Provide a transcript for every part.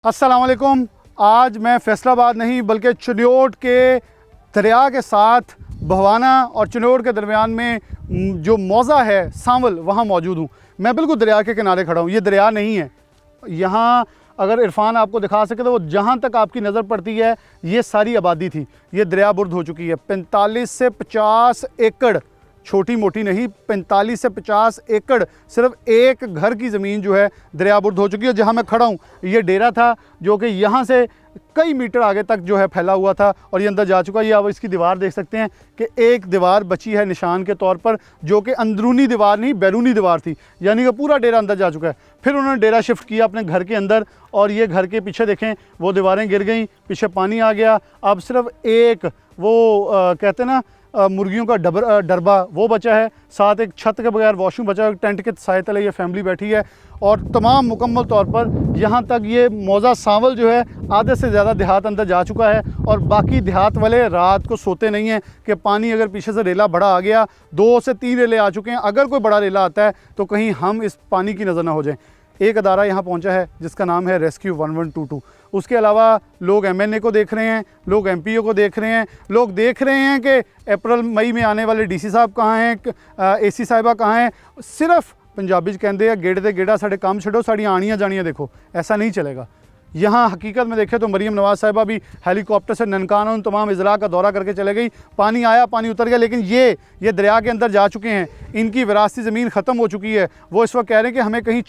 अस्सलाम वालेकुम। आज मैं फैसलाबाद नहीं बल्कि चिन्योट के दरिया के साथ बहवाना और चिन्योट के दरमियान में जो मौज़ा है सांवल वहाँ मौजूद हूँ। मैं बिल्कुल दरिया के किनारे खड़ा हूँ। ये दरिया नहीं है। यहाँ अगर इरफान आपको दिखा सके तो वो जहाँ तक आपकी नज़र पड़ती है ये सारी आबादी थी। ये दरिया बुर्द हो चुकी है। 45 से 50 एकड़, छोटी मोटी नहीं, 45 से 50 एकड़ सिर्फ एक घर की ज़मीन जो है दरियाबुर्द हो चुकी है। जहाँ मैं खड़ा हूँ ये डेरा था जो कि यहाँ से कई मीटर आगे तक जो है फैला हुआ था और ये अंदर जा चुका है। ये आप इसकी दीवार देख सकते हैं कि एक दीवार बची है निशान के तौर पर, जो कि अंदरूनी दीवार नहीं बैरूनी दीवार थी, यानी कि पूरा डेरा अंदर जा चुका है। फिर उन्होंने डेरा शिफ्ट किया अपने घर के अंदर और ये घर के पीछे देखें वो दीवारें गिर गई, पीछे पानी आ गया। अब सिर्फ एक वो कहते हैं ना मुर्गियों का डरबा वो बचा है, साथ एक छत के बगैर वॉशरूम बचा है। टेंट के साए तले ये फैमिली बैठी है और तमाम मुकम्मल तौर पर यहाँ तक ये मौज़ा सांवल जो है आधे से ज़्यादा देहात अंदर जा चुका है। और बाकी देहात वाले रात को सोते नहीं हैं कि पानी अगर पीछे से रेला बड़ा आ गया, 2 से 3 रेले आ चुके हैं, अगर कोई बड़ा रेला आता है तो कहीं हम इस पानी की नज़र ना हो जाए। एक अदारा यहाँ पहुँचा है जिसका नाम है रेस्क्यू 1122। उसके अलावा लोग MNA को देख रहे हैं, लोग MPO को देख रहे हैं, लोग देख रहे हैं कि अप्रैल मई में आने वाले DC साहब कहाँ हैं, AC साहिबा कहाँ हैं। सिर्फ पंजाबी कहते हैं गेड़ दे गेड़ा साढ़े काम छड़ो साड़ी आनियाँ जानियाँ देखो, ऐसा नहीं चलेगा। यहाँ हकीकत में देखें तो मरीम नवाज़ साहिबा भी हेलीकॉप्टर से ननकाना उन तमाम इज़ला का दौरा करके चले गई। पानी आया, पानी उतर गया, लेकिन ये दरिया के अंदर जा चुके हैं। इनकी विरासती ज़मीन ख़त्म हो चुकी है। वो इस वक्त कह रहे हैं कि हमें कहीं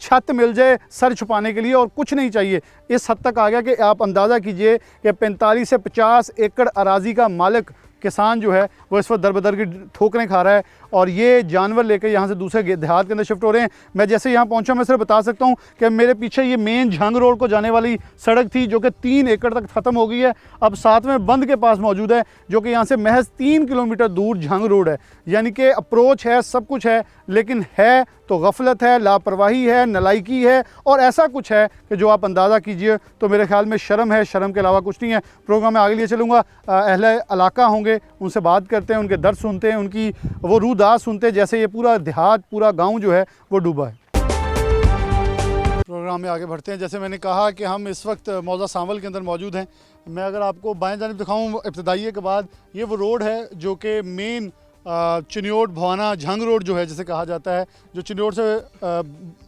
छत मिल जाए सर छुपाने के लिए और कुछ नहीं चाहिए। इस हद तक आ गया कि आप अंदाज़ा कीजिए कि 45 से 50 एकड़ अराज़ी का मालिक किसान जो है वो इस वक्त दर बदर की ठोकरें खा रहा है और ये जानवर लेकर यहाँ से दूसरे देहात के अंदर शिफ्ट हो रहे हैं। मैं जैसे यहाँ पहुँचा मैं सिर्फ बता सकता हूँ कि मेरे पीछे ये मेन झंग रोड को जाने वाली सड़क थी जो कि 3 एकड़ तक ख़त्म हो गई है। अब साथ में बंद के पास मौजूद है जो कि यहाँ से महज 3 किलोमीटर दूर झंग रोड है। यानी कि अप्रोच है, सब कुछ है, लेकिन है तो गफलत है, लापरवाही है, नलायकी है और ऐसा कुछ है कि जो आप अंदाज़ा कीजिए तो मेरे ख्याल में शर्म है, शर्म के अलावा कुछ नहीं है। प्रोग्राम में आगे लिए चलूँगा, अहले इलाका होंगे, उनसे बात करते हैं, उनके दर्द सुनते हैं, उनकी वो रूदास सुनते हैं जैसे ये पूरा देहात, पूरा गांव जो है वो डूबा है। प्रोग्राम में आगे बढ़ते हैं। जैसे मैंने कहा कि हम इस वक्त मौज़ा सांवल के अंदर मौजूद हैं। मैं अगर आपको बाएं जानिब दिखाऊँ इब्तदाइये के बाद, ये वो रोड है जो कि मेन चिन्योट भवाना झंग रोड जो है जिसे कहा जाता है, जो चिन्योट से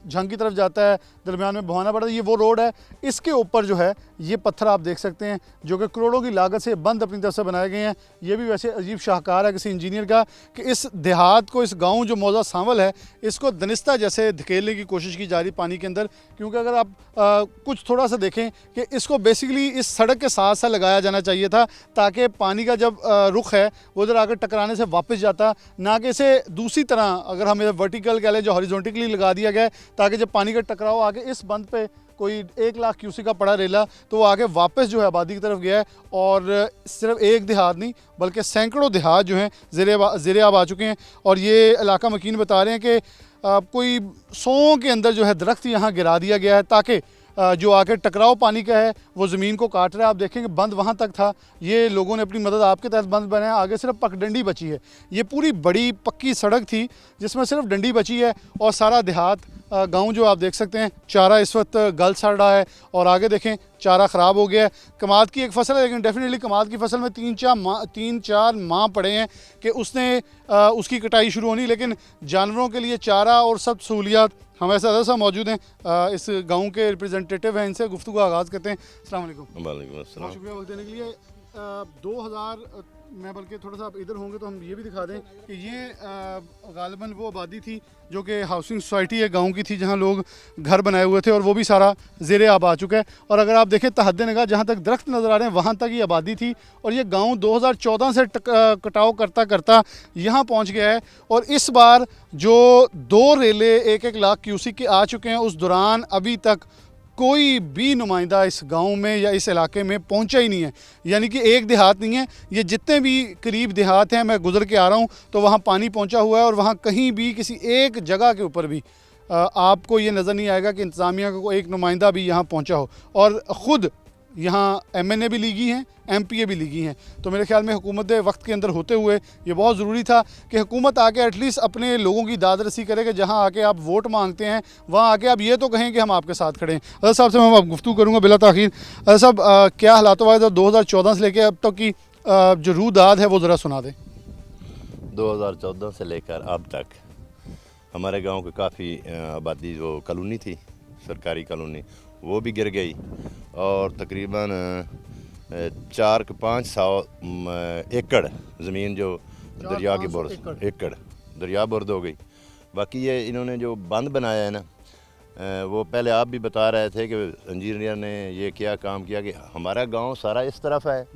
झंग की तरफ जाता है, दरमियान में भवाना पड़ता है, ये वो रोड है। इसके ऊपर जो है ये पत्थर आप देख सकते हैं जो कि करोड़ों की लागत से बंद अपनी तरफ से बनाए गए हैं। ये भी वैसे अजीब शाहकार है किसी इंजीनियर का कि इस देहात को, इस गांव जो मौज़ा सांवल है, इसको दनिस्ता जैसे धकेलने की कोशिश की जा रही पानी के अंदर। क्योंकि अगर आप कुछ थोड़ा सा देखें कि इसको बेसिकली इस सड़क के साथ साथ लगाया जाना चाहिए था ताकि पानी का जब रुख है वो उधर आकर टकराने से वापस जाता, ना कि इसे दूसरी तरह अगर हमें वर्टिकल कह लें जो हॉरिजॉन्टली लगा दिया गया है ताकि जब पानी का टकराव आके इस बंद पे कोई 1 लाख क्यूसी का पड़ा रेला तो वो आगे वापस जो है आबादी की तरफ गया है। और सिर्फ एक देहात नहीं बल्कि सैकड़ों देहात जो हैं ज़ेरे आब आ चुके हैं। और ये इलाका मकीन बता रहे हैं कि कोई 100 के अंदर जो है दरख्त यहाँ गिरा दिया गया है ताकि जो आके टकराव पानी का है वो ज़मीन को काट रहा है। आप देखेंगे बंद वहाँ तक था, ये लोगों ने अपनी मदद आपके तहत बंद बनाया, आगे सिर्फ पगडंडी बची है। ये पूरी बड़ी पक्की सड़क थी जिसमें सिर्फ डंडी बची है और सारा देहात गांव जो आप देख सकते हैं चारा इस वक्त गल सड़ रहा है और आगे देखें चारा ख़राब हो गया है। कमाद की एक फसल है लेकिन डेफिनेटली कमाद की फसल में 3-4 माह पड़े हैं कि उसने उसकी कटाई शुरू होनी, लेकिन जानवरों के लिए चारा और सब सहूलियात हमारे साथ ऐसा मौजूद हैं। इस गांव के रिप्रेजेंटेटिव हैं, इनसे गुफ्तगू का आगाज़ करते हैं। अस्सलाम वालेकुम। वालेकुम अस्सलाम। शुक्रिया वक्त देने के लिए। 2000 मैं बल्कि थोड़ा सा आप इधर होंगे तो हम ये भी दिखा दें कि ये गालिबन वो आबादी थी जो कि हाउसिंग सोसाइटी है गांव की थी जहां लोग घर बनाए हुए थे और वो भी सारा ज़ेरे आब आ चुका है। और अगर आप देखें तहद्दे निगाह जहां तक दरख्त नज़र आ रहे हैं वहां तक ये आबादी थी और ये गांव 2014 से कटाव करता करता यहाँ पहुँच गया है। और इस बार जो 2 रेले 1-1 लाख क्यूसिक के आ चुके हैं उस दौरान अभी तक कोई भी नुमाइंदा इस गांव में या इस इलाके में पहुंचा ही नहीं है। यानी कि एक देहात नहीं है, ये जितने भी करीब देहात हैं, मैं गुजर के आ रहा हूं तो वहां पानी पहुंचा हुआ है और वहां कहीं भी किसी एक जगह के ऊपर भी आपको ये नज़र नहीं आएगा कि इंतज़ामिया का कोई एक नुमाइंदा भी यहाँ पहुँचा हो। और ख़ुद यहाँ MNA भी लीगी हैं, MPA भी लीगी हैं। तो मेरे ख्याल में हुकूमत वक्त के अंदर होते हुए ये बहुत ज़रूरी था कि हुकूमत आके एटलीस्ट अपने लोगों की दाद रसी करे कि जहाँ आके आप वोट मांगते हैं वहाँ आके आप ये तो कहें कि हम आपके साथ खड़े हैं। अजहर साहब से मैं अब गुफ्तगू करूँगा बिला ताख़ीर। अजहर साहब, क्या हालात वाले 2014 से लेकर अब तक की जो रूदाद है वो ज़रा सुना दें। 2014 से लेकर अब तक हमारे गांव की काफ़ी आबादी जो कॉलोनी थी, सरकारी कॉलोनी, वो भी गिर गई और तकरीबन 4-500 एकड़ ज़मीन जो दरिया की बुर्द एकड़ दरिया बुर्द हो गई। बाकी ये इन्होंने जो बंद बनाया है ना, वो पहले आप भी बता रहे थे कि इंजीनियर ने ये क्या काम किया कि हमारा गांव सारा इस तरफ है,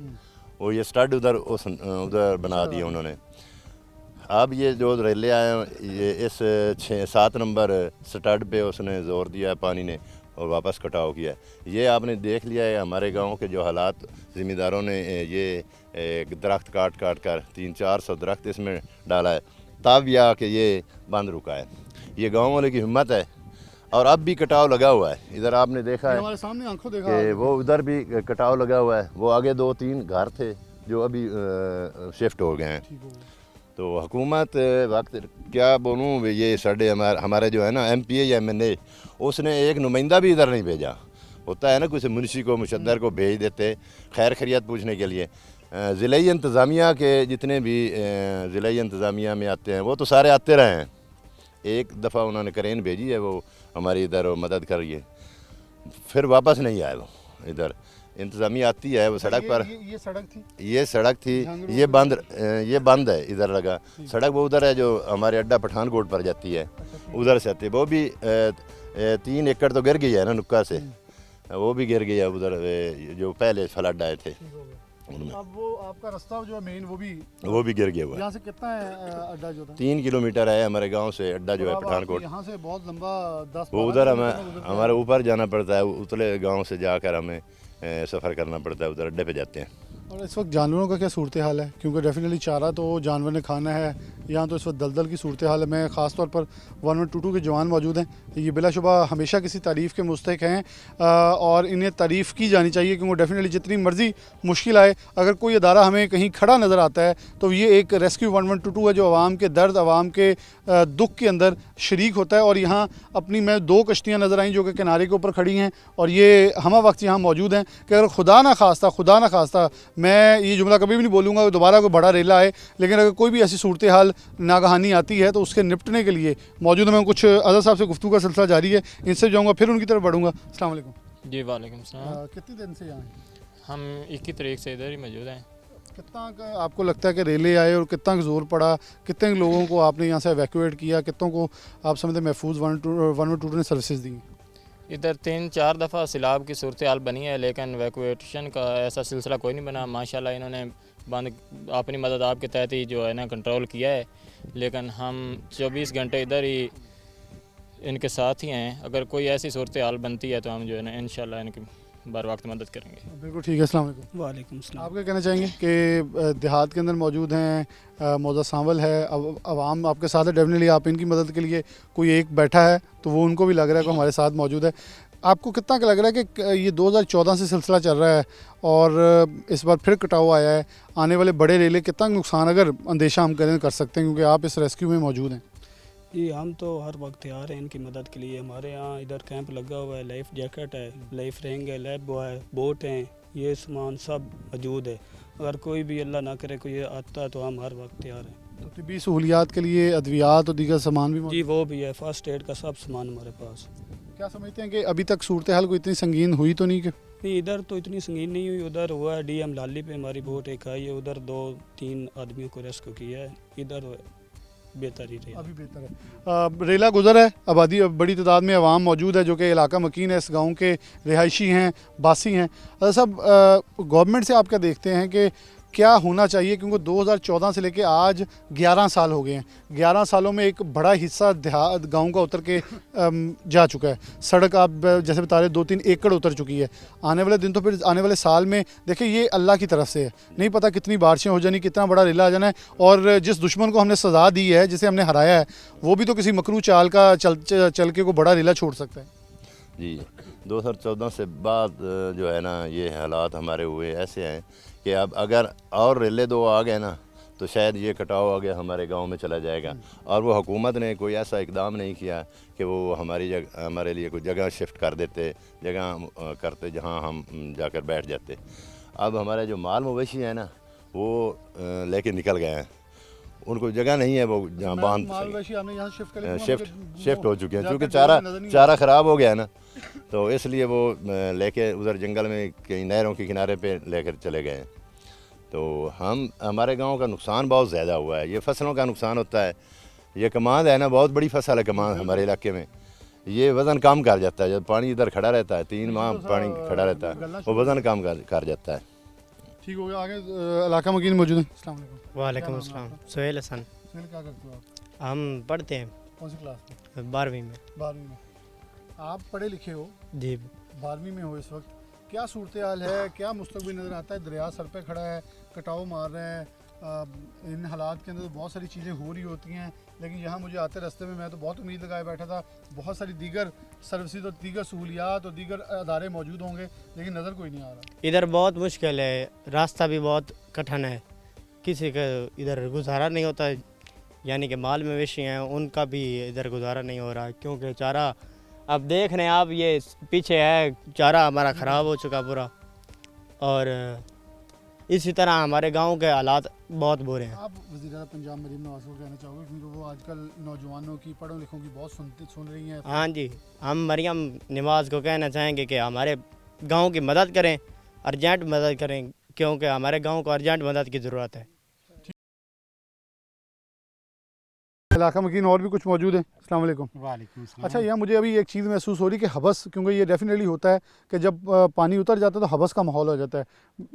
वो ये स्टड उधर बना दिए उन्होंने। अब ये जो रेले आए हैं, ये इस 6-7 नंबर स्टड पे उसने ज़ोर दिया है पानी ने और वापस कटाव किया है। ये आपने देख लिया है हमारे गांव के जो हालात, ज़मींदारों ने ये दरख्त काट कर 300-400 दरख्त इसमें डाला है, तब यह कि ये बंद रुका है। ये गांव वाले की हिम्मत है और अब भी कटाव लगा हुआ है। इधर आपने देखा है हमारे सामने आंखों देखा कि वो उधर भी कटाव लगा हुआ है। वो आगे 2-3 घर थे जो अभी शिफ्ट हो गए हैं। तो हुकूमत वक्त क्या बोलूँ, ये साढ़े हमारे जो है ना MPA या MNA, उसने एक नुमाइंदा भी इधर नहीं भेजा। होता है ना कुछ मुंशी को मुशद्दर को भेज देते खैर खैरियत पूछने के लिए। ज़िलाई इंतज़ामिया के जितने भी ज़िलाई इंतज़ामिया में आते हैं वो तो सारे आते रहे हैं। एक दफ़ा उन्होंने करेन भेजी है, वो हमारी इधर मदद कर रही है, फिर वापस नहीं आए वो इधर। इंतज़ामिया आती है वो सड़क पर, ये सड़क थी ये बंद है इधर लगा सड़क। वो उधर है जो हमारे अड्डा पठानकोट पर जाती है, उधर से आती है। वो भी 3 एकड़ तो गिर गई है ना नुक्का से, वो भी गिर गई है उधर जो पहले फ्लड आए थे उनमें। अब वो आपका रास्ता जो है मेन वो भी गिर गया हुआ है। यहाँ से कितना है अड्डा जो था? 3 किलोमीटर है हमारे गांव से अड्डा जो है पठानकोट। यहाँ से बहुत लंबा 10 वो उधर हमारे ऊपर जाना पड़ता है, उतले गांव से जाकर हमें सफ़र करना पड़ता है, उधर अड्डे पे जाते हैं। और इस वक्त जानवरों का क्या सूरत हाल है? क्योंकि डेफिनेटली चारा तो जानवर ने खाना है, यहाँ तो इस वक्त दलदल की सूरत हाल है। मैं ख़ास तौर पर 1122 के जवान मौजूद हैं, ये बिलाशुबा हमेशा किसी तारीफ़ के मुस्तहिक हैं और इन्हें तारीफ़ की जानी चाहिए, क्योंकि डेफिनेटली जितनी मर्ज़ी मुश्किल आए, अगर कोई अदारा हमें कहीं खड़ा नज़र आता है तो ये एक रेस्क्यू 1122 है जो आवाम के दर्द, आवाम के दुख के अंदर शरीक होता है। और यहाँ अपनी मैं 2 कश्तियाँ नज़र आई जो कि किनारे के ऊपर खड़ी हैं और ये हम वक्त यहाँ मौजूद हैं कि अगर खुदा ना खास्ता मैं ये जुमला कभी भी नहीं बोलूँगा दोबारा कोई बड़ा रेला आए, लेकिन अगर कोई भी ऐसी सूरत हाल नागहानी आती है तो उसके निपटने के लिए मौजूद मैं कुछ अज़हर साहब से गुफ्तगू का सिलसिला जारी है, इनसे जाऊँगा फिर उनकी तरफ बढ़ूँगा। अस्सलाम वालेकुम। जी वालेकुम सलाम। कितने दिन से यहाँ हैं? हम 21 तारीख से इधर ही मौजूद हैं। कितना का आपको लगता है कि रेले आए और कितना जोर पड़ा, कितने लोगों को आपने यहाँ से एवैक्यूएट किया, कितनों को आप समझते महफूज 1122 ने सर्विसेज दी? इधर 3-4 दफ़ा सैलाब की सूरत हाल बनी है, लेकिन वैक्यूएशन का ऐसा सिलसिला कोई नहीं बना। माशाल्लाह इन्होंने बंद अपनी मदद आपके तहत ही जो है ना कंट्रोल किया है, लेकिन हम 24 घंटे इधर ही इनके साथ ही हैं। अगर कोई ऐसी सूरत हाल बनती है तो हम जो है ना इंशाल्लाह इनकी बर वक्त मदद करेंगे। बिल्कुल ठीक है। अस्सलाम वालेकुम। वालेकुम सलाम। आप क्या कहना चाहेंगे कि देहात के अंदर मौजूद हैं, मौजा सांवल है, अब आवाम आपके साथ है, डेफिनेटली आप इनकी मदद के लिए कोई एक बैठा है तो वो उनको भी लग रहा है कि हमारे साथ मौजूद है। आपको कितना लग रहा है कि ये 2014 से सिलसिला चल रहा है और इस बार फिर कटाव आया है, आने वाले बड़े रेले कितना नुकसान अगर अंदेशा हम कर सकते हैं, क्योंकि आप इस रेस्क्यू में मौजूद हैं? जी हम तो हर वक्त तैयार हैं इनकी मदद के लिए। हमारे यहाँ इधर कैंप लगा हुआ है, लाइफ जैकेट है, लाइफ रिंग है, लैब बॉय है, बोट हैं, ये सामान सब मौजूद है। अगर कोई भी अल्लाह ना करे कोई आता है तो हम हर वक्त तैयार हैं। तो तिब्बी सहूलियात के लिए अद्वियात और दीगर सामान भी जी वो भी है, फर्स्ट एड का सब सामान हमारे पास। क्या समझते हैं कि अभी तक सूरत हाल कोई इतनी संगीन हुई तो नहीं? कि नहीं इधर तो इतनी संगीन नहीं हुई, उधर हुआ है DM लाली पे हमारी बोट एक आई है, उधर 2-3 आदमियों को रेस्क्यू किया है, इधर बेहतर ही रहा। अभी बेहतर है। रेला गुजर है, आबादी बड़ी तादाद में आवाम मौजूद है जो कि इलाका मकीन है, इस गांव के रिहायशी हैं, बासी हैं। सब गवर्नमेंट से आप क्या देखते हैं कि क्या होना चाहिए, क्योंकि 2014 से लेके आज 11 साल हो गए हैं। 11 सालों में एक बड़ा हिस्सा देहात गाँव का उतर के जा चुका है। सड़क आप जैसे बता रहे 2-3 एकड़ उतर चुकी है। आने वाले दिन तो फिर आने वाले साल में देखिए ये अल्लाह की तरफ से है, नहीं पता कितनी बारिशें हो जानी, कितना बड़ा रेला आ जाना है। और जिस दुश्मन को हमने सज़ा दी है, जिसे हमने हराया है, वो भी तो किसी मकरू चाल का चल के को बड़ा रेला छोड़ सकता है। जी 2014 से बाद जो है ना ये हालात हमारे हुए ऐसे हैं कि अब अगर और रेले 2 आ गए ना तो शायद ये कटाव आगे हमारे गांव में चला जाएगा। और वो हुकूमत ने कोई ऐसा इकदाम नहीं किया कि वो हमारे लिए कोई जगह शिफ्ट कर देते, जगह करते जहां हम जाकर बैठ जाते। अब हमारे जो माल मवेशी हैं ना वो लेके निकल गए हैं, उनको जगह नहीं है वो जहाँ बांध शिफ्ट हो चुके हैं क्योंकि चारा ख़राब हो गया है ना, तो इसलिए वो लेके उधर जंगल में कहीं नहरों के किनारे पे लेकर चले गए हैं। तो हमारे गांव का नुकसान बहुत ज़्यादा हुआ है। ये फसलों का नुकसान होता है, ये कमांद है ना बहुत बड़ी फसल है कमांद हमारे इलाके में, ये वज़न कम कर जाता है। जब पानी इधर खड़ा रहता है 3 माह पानी खड़ा रहता है वो वज़न कम कर जाता है। ठीक हो गया। आगे इलाका मकीन मौजूद है। अस्सलाम वालेकुम। वालेकुम अस्सलाम। सोहेल हसन। सुहेल, क्या करते हो आप? हम पढ़ते हैं कौन सी क्लास में? 12वीं में। 12वीं में। आप पढ़े लिखे हो, जी 12वीं में हो इस वक्त, क्या सूरत हाल है, क्या मुस्तकबिल नज़र आता है? दरिया सर पे खड़ा है, कटाव मार रहे हैं, इन हालात के अंदर तो बहुत सारी चीज़ें हो रही होती हैं, लेकिन यहाँ मुझे आते रास्ते में मैं तो बहुत उम्मीद लगाए बैठा था बहुत सारी दीगर सर्विसेज और दीगर सहूलियात और दीगर अदारे मौजूद होंगे, लेकिन नज़र कोई नहीं आ रहा। इधर बहुत मुश्किल है, रास्ता भी बहुत कठिन है, किसी का इधर गुजारा नहीं होता, यानी कि माल मवेशी हैं उनका भी इधर गुजारा नहीं हो रहा क्योंकि चारा अब देख रहे हैं आप, ये पीछे है चारा हमारा ख़राब हो चुका पूरा। और इसी तरह हमारे गांव के हालात बहुत बुरे हैं। आप वज़ीर-ए-आज़म पंजाब मरीम नवाज को कहना चाहोगे क्योंकि वो आजकल नौजवानों की पढ़ों लिखों की बहुत सुन रही हैं? हाँ जी, हम मरियम नवाज को कहना चाहेंगे कि हमारे गांव की मदद करें, अर्जेंट मदद करें, क्योंकि हमारे गांव को अर्जेंट मदद की ज़रूरत है। इलाका मकीन और भी कुछ मौजूद है। अस्सलाम वालेकुम। वालेकुम सलाम। अच्छा, यहाँ मुझे अभी एक चीज़ महसूस हो रही है कि हबस, क्योंकि ये डेफिनेटली होता है कि जब पानी उतर जाता है तो हबस का माहौल हो जाता है।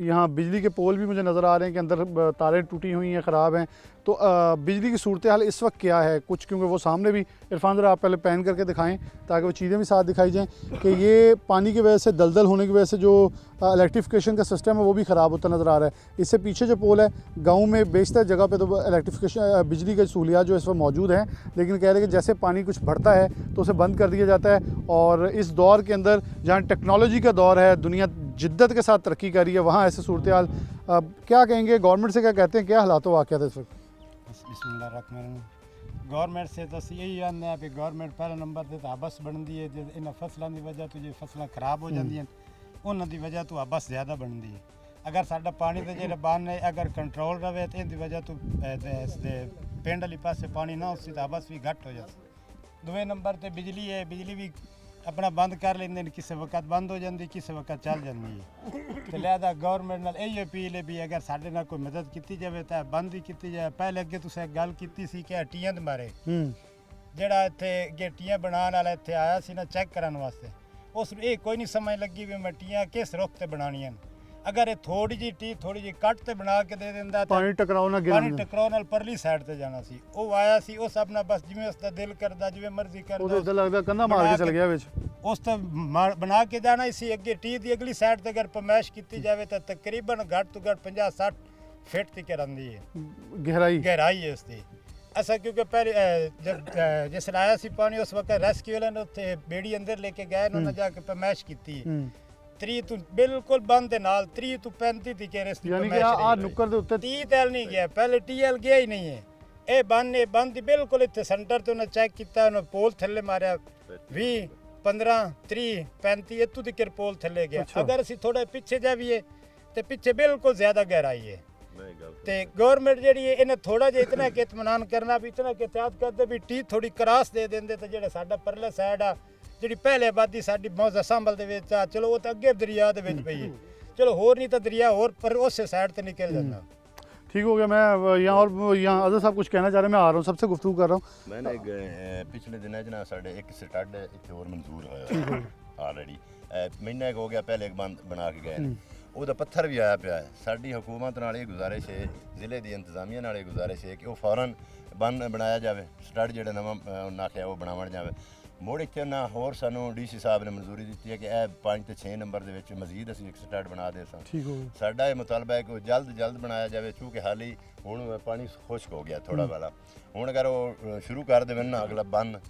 यहाँ बिजली के पोल भी मुझे नज़र आ रहे हैं कि अंदर तारें टूटी हुई हैं, ख़राब हैं। तो बिजली की सूरत हाल इस वक्त क्या है कुछ, क्योंकि वो सामने भी इरफान ज़रा आप पहले पैन करके दिखाएं ताकि वो चीज़ें भी साथ दिखाई जाएँ कि ये पानी की वजह से, दलदल होने की वजह से जो इलेक्ट्रिफिकेशन का सिस्टम है वो भी ख़राब होता नज़र आ रहा है। इससे पीछे जो पोल है गाँव में बेशतर जगह पर तो इलेक्ट्रिफिकेशन बिजली की सहूलियात जो इस वक्त मौजूद हैं, लेकिन कह रहे हैं कि जैसे पानी कुछ बढ़ता है तो उसे बंद कर दिया जाता है। और इस दौर के अंदर जहाँ टेक्नोलॉजी का दौर है, दुनिया जिद्दत के साथ तरक्की कर रही है, वहाँ ऐसे सूरत हाल क्या कहेंगे? गवर्नमेंट से क्या कहते हैं, क्या हालात वाक़यात इस वक्त? गवर्नमेंट से तो यही आने है कि गवर्नमेंट पहले नंबर ते हबस बनती है, जो इन फसलों की वजह तो जो फसलें खराब हो जाती हैं उन्होंने वजह तो हबस ज़्यादा बनती है। अगर साडा पानी तो जो बन है अगर कंट्रोल रहे तो इनकी वजह तो पिंड वाली पासे पानी ना उससे तो हबस भी घट हो जाती। दूसरे नंबर ते बिजली है, बिजली भी अपना बंद कर लेंगे, किसी वक्त बंद हो जाती, किसी वक्त चल जाती है। तो लिहाजा गवर्नमेंट नाल यही अपील है भी अगर साढ़े नाल कोई मदद की जाए तो बंद ही की जाए। पहले अगे तुसें गल की सी कि हट्टियां दे बारे, ਜਿਹੜਾ ਇੱਥੇ ਗੇਟੀਆਂ ਬਣਾਉਣ ਵਾਲਾ ਇੱਥੇ ਆਇਆ ਸੀ ਨਾ ਚੈੱਕ ਕਰਨ ਵਾਸਤੇ, ਉਸ ਨੂੰ ਇਹ ਕੋਈ ਨਹੀਂ ਸਮਝ ਲੱਗੀ ਵੀ ਮੱਟੀਆਂ ਕਿਸ ਰੁੱਖ ਤੇ ਬਣਾਉਣੀਆਂ। ਅਗਰ ਇਹ ਥੋੜੀ ਜਿਹੀ ਟੀ ਥੋੜੀ ਜਿਹੀ ਕੱਟ ਤੇ ਬਣਾ ਕੇ ਦੇ ਦਿੰਦਾ ਤਾਂ ਪਾਣੀ ਟਕਰਾਓ ਨਾ ਗਿਰੇ, ਪਾਣੀ ਟਕਰਾਓ ਨਾਲ ਪਰਲੀ ਸਾਈਡ ਤੇ ਜਾਣਾ ਸੀ। ਉਹ ਆਇਆ ਸੀ ਉਸ ਆਪਣਾ ਬਸ ਜਿਵੇਂ ਉਸ ਦਾ ਦਿਲ ਕਰਦਾ ਜਿਵੇਂ ਮਰਜ਼ੀ ਉਹਦੇ ਕਰਦਾ ਉੱਤੇ ਲੱਗਦਾ ਕੰਧਾ ਮਾਰ ਕੇ ਚਲ ਗਿਆ ਵਿੱਚ। ਉਸ ਤੋਂ ਬਣਾ ਕੇ ਜਾਣਾ ਹੀ ਸੀ। ਅੱਗੇ ਟੀ ਦੀ ਅਗਲੀ ਸਾਈਡ ਤੇ ਅਗਰ ਪਮੈਸ਼ ਕੀਤੀ ਜਾਵੇ ਤਾਂ ਤਕਰੀਬਨ ਘੱਟ ਤੋਂ ਘੱਟ 50-60 ਫਿਟ ਤੱਕ ਰਹਿੰਦੀ ਹੈ ਗਹਿਰਾਈ ਹੈ ਇਸ ਦੀ। असा क्योंकि पहले जब जिस आया सी पानी उस वक्त रेस्क्यू वाले ने उत्थे बेड़ी अंदर लेके गए, उन्होंने जाके पमैश की 3 ਤੋਂ ਬਿਲਕੁਲ ਬੰਦ ਦੇ ਨਾਲ 3 ਤੋਂ 35 ਤੱਕ ਰਸਤੀ ਯਾਨੀ ਕਿ ਆ ਨੁੱਕਰ ਦੇ ਉੱਤੇ 30 ਤੈਲ ਨਹੀਂ ਗਿਆ, ਪਹਿਲੇ ਟੀਐਲ ਗਿਆ ਹੀ ਨਹੀਂ ਹੈ। ਇਹ ਬੰਦ ਹੀ ਬਿਲਕੁਲ ਇੱਥੇ ਸੈਂਟਰ ਤੇ ਉਹਨੇ ਚੈੱਕ ਕੀਤਾ, ਉਹਨੇ ਪੋਲ ਥੱਲੇ ਮਾਰਿਆ 20 15 30 35 ਇੱਥੋਂ ਤੱਕ ਪੋਲ ਥੱਲੇ ਗਿਆ। ਅਗਰ ਅਸੀਂ ਥੋੜਾ ਪਿੱਛੇ ਜਾਈਏ ਤੇ ਪਿੱਛੇ ਬਿਲਕੁਲ ਜ਼ਿਆਦਾ ਗਹਿਰਾਈ ਹੈ। ਤੇ ਗਵਰਨਮੈਂਟ ਜਿਹੜੀ ਹੈ ਇਹਨੇ ਥੋੜਾ ਜਿਹਾ ਇਤਨਾ ਕਿ ਇਤਮਾਨਾਨ ਕਰਨਾ ਵੀ ਇਤਨਾ ਕਿ ਇhtiyat ਕਰਦੇ ਵੀ ਟੀ ਥੋੜੀ ਕਰਾਸ ਦੇ ਦਿੰਦੇ ਤੇ ਜਿਹੜਾ ਸਾਡਾ ਪਰਲੇ ਸਾਈਡ ਆ ਜਿਹੜੀ ਪਹਿਲੇ ਆਬਾਦੀ ਸਾਡੀ ਮੌਜਾ ਸੰਭਲ ਦੇ ਵਿੱਚ ਆ, ਚਲੋ ਉਹ ਤਾਂ ਅੱਗੇ ਦਰਿਆ ਦੇ ਵਿੱਚ ਪਈ ਹੈ, ਚਲੋ ਹੋਰ ਨਹੀਂ ਤਾਂ ਦਰਿया ਹੋਰ ਪਰ ਉਸੇ साइड ਤੇ ਨਿਕਲ ਜਾਂਦਾ। ठीक हो गया। मैं यहाँ अजहर साहब कुछ कहना चाह रहे हैं, मैं आ रहा हूँ, सबसे गुफ्तगू कर रहा हूँ। मैंने पिछले दिनों जना साढ़े एक स्टड इतने और मंजूर होया ऑलरेडी महीना हो गया, पहले एक बंद बना के गए ਉਹਦਾ ਪੱਥਰ ਵੀ ਆਇਆ ਪਿਆ ਹੈ। ਸਾਡੀ ਹਕੂਮਤ ਨਾਲ ਇਹ ਗੁਜ਼ਾਰਿਸ਼ ਹੈ, ਜ਼ਿਲ੍ਹੇ ਦੀ ਇੰਤਜ਼ਾਮੀਆ ਨਾਲ ਇਹ ਗੁਜ਼ਾਰਿਸ਼ ਹੈ ਕਿ ਉਹ ਫੌਰਨ ਬੰਨ ਬਣਾਇਆ ਜਾਵੇ, ਸਟੱਡ ਜਿਹੜਾ ਨਵਾਂ ਨਾਖਿਆ ਉਹ ਬਣਾਉਣ ਜਾਵੇ। ਮੁੜ ਇੱਥੇ ਨਾ ਹੋਰ ਸਾਨੂੰ ਡੀਸੀ ਸਾਹਿਬ ਨੇ ਮਨਜ਼ੂਰੀ ਦਿੱਤੀ ਹੈ ਕਿ ਇਹ 5 ਤੇ 6 ਨੰਬਰ ਦੇ ਵਿੱਚ ਮਜ਼ੀਦ ਅਸੀਂ ਇੱਕ ਸਟੱਡ ਬਣਾ ਦੇ ਸਾਂ। ਠੀਕ ਹੋ ਗਿਆ। ਸਾਡਾ ਇਹ ਮੁਤਾਲਬਾ ਹੈ ਕਿ ਉਹ ਜਲਦ ਬਣਾਇਆ ਜਾਵੇ, ਕਿਉਂਕਿ ਹਾਲੀ ਹੁਣ ਪਾਣੀ ਖੁਸ਼ਕ ਹੋ ਗਿਆ ਥੋੜਾ ਵਾਲਾ। ਹੁਣ ਅਗਰ ਉਹ ਸ਼ੁਰੂ ਕਰ ਦੇਵੇ ਨਾ ਅਗਲਾ ਬੰਨ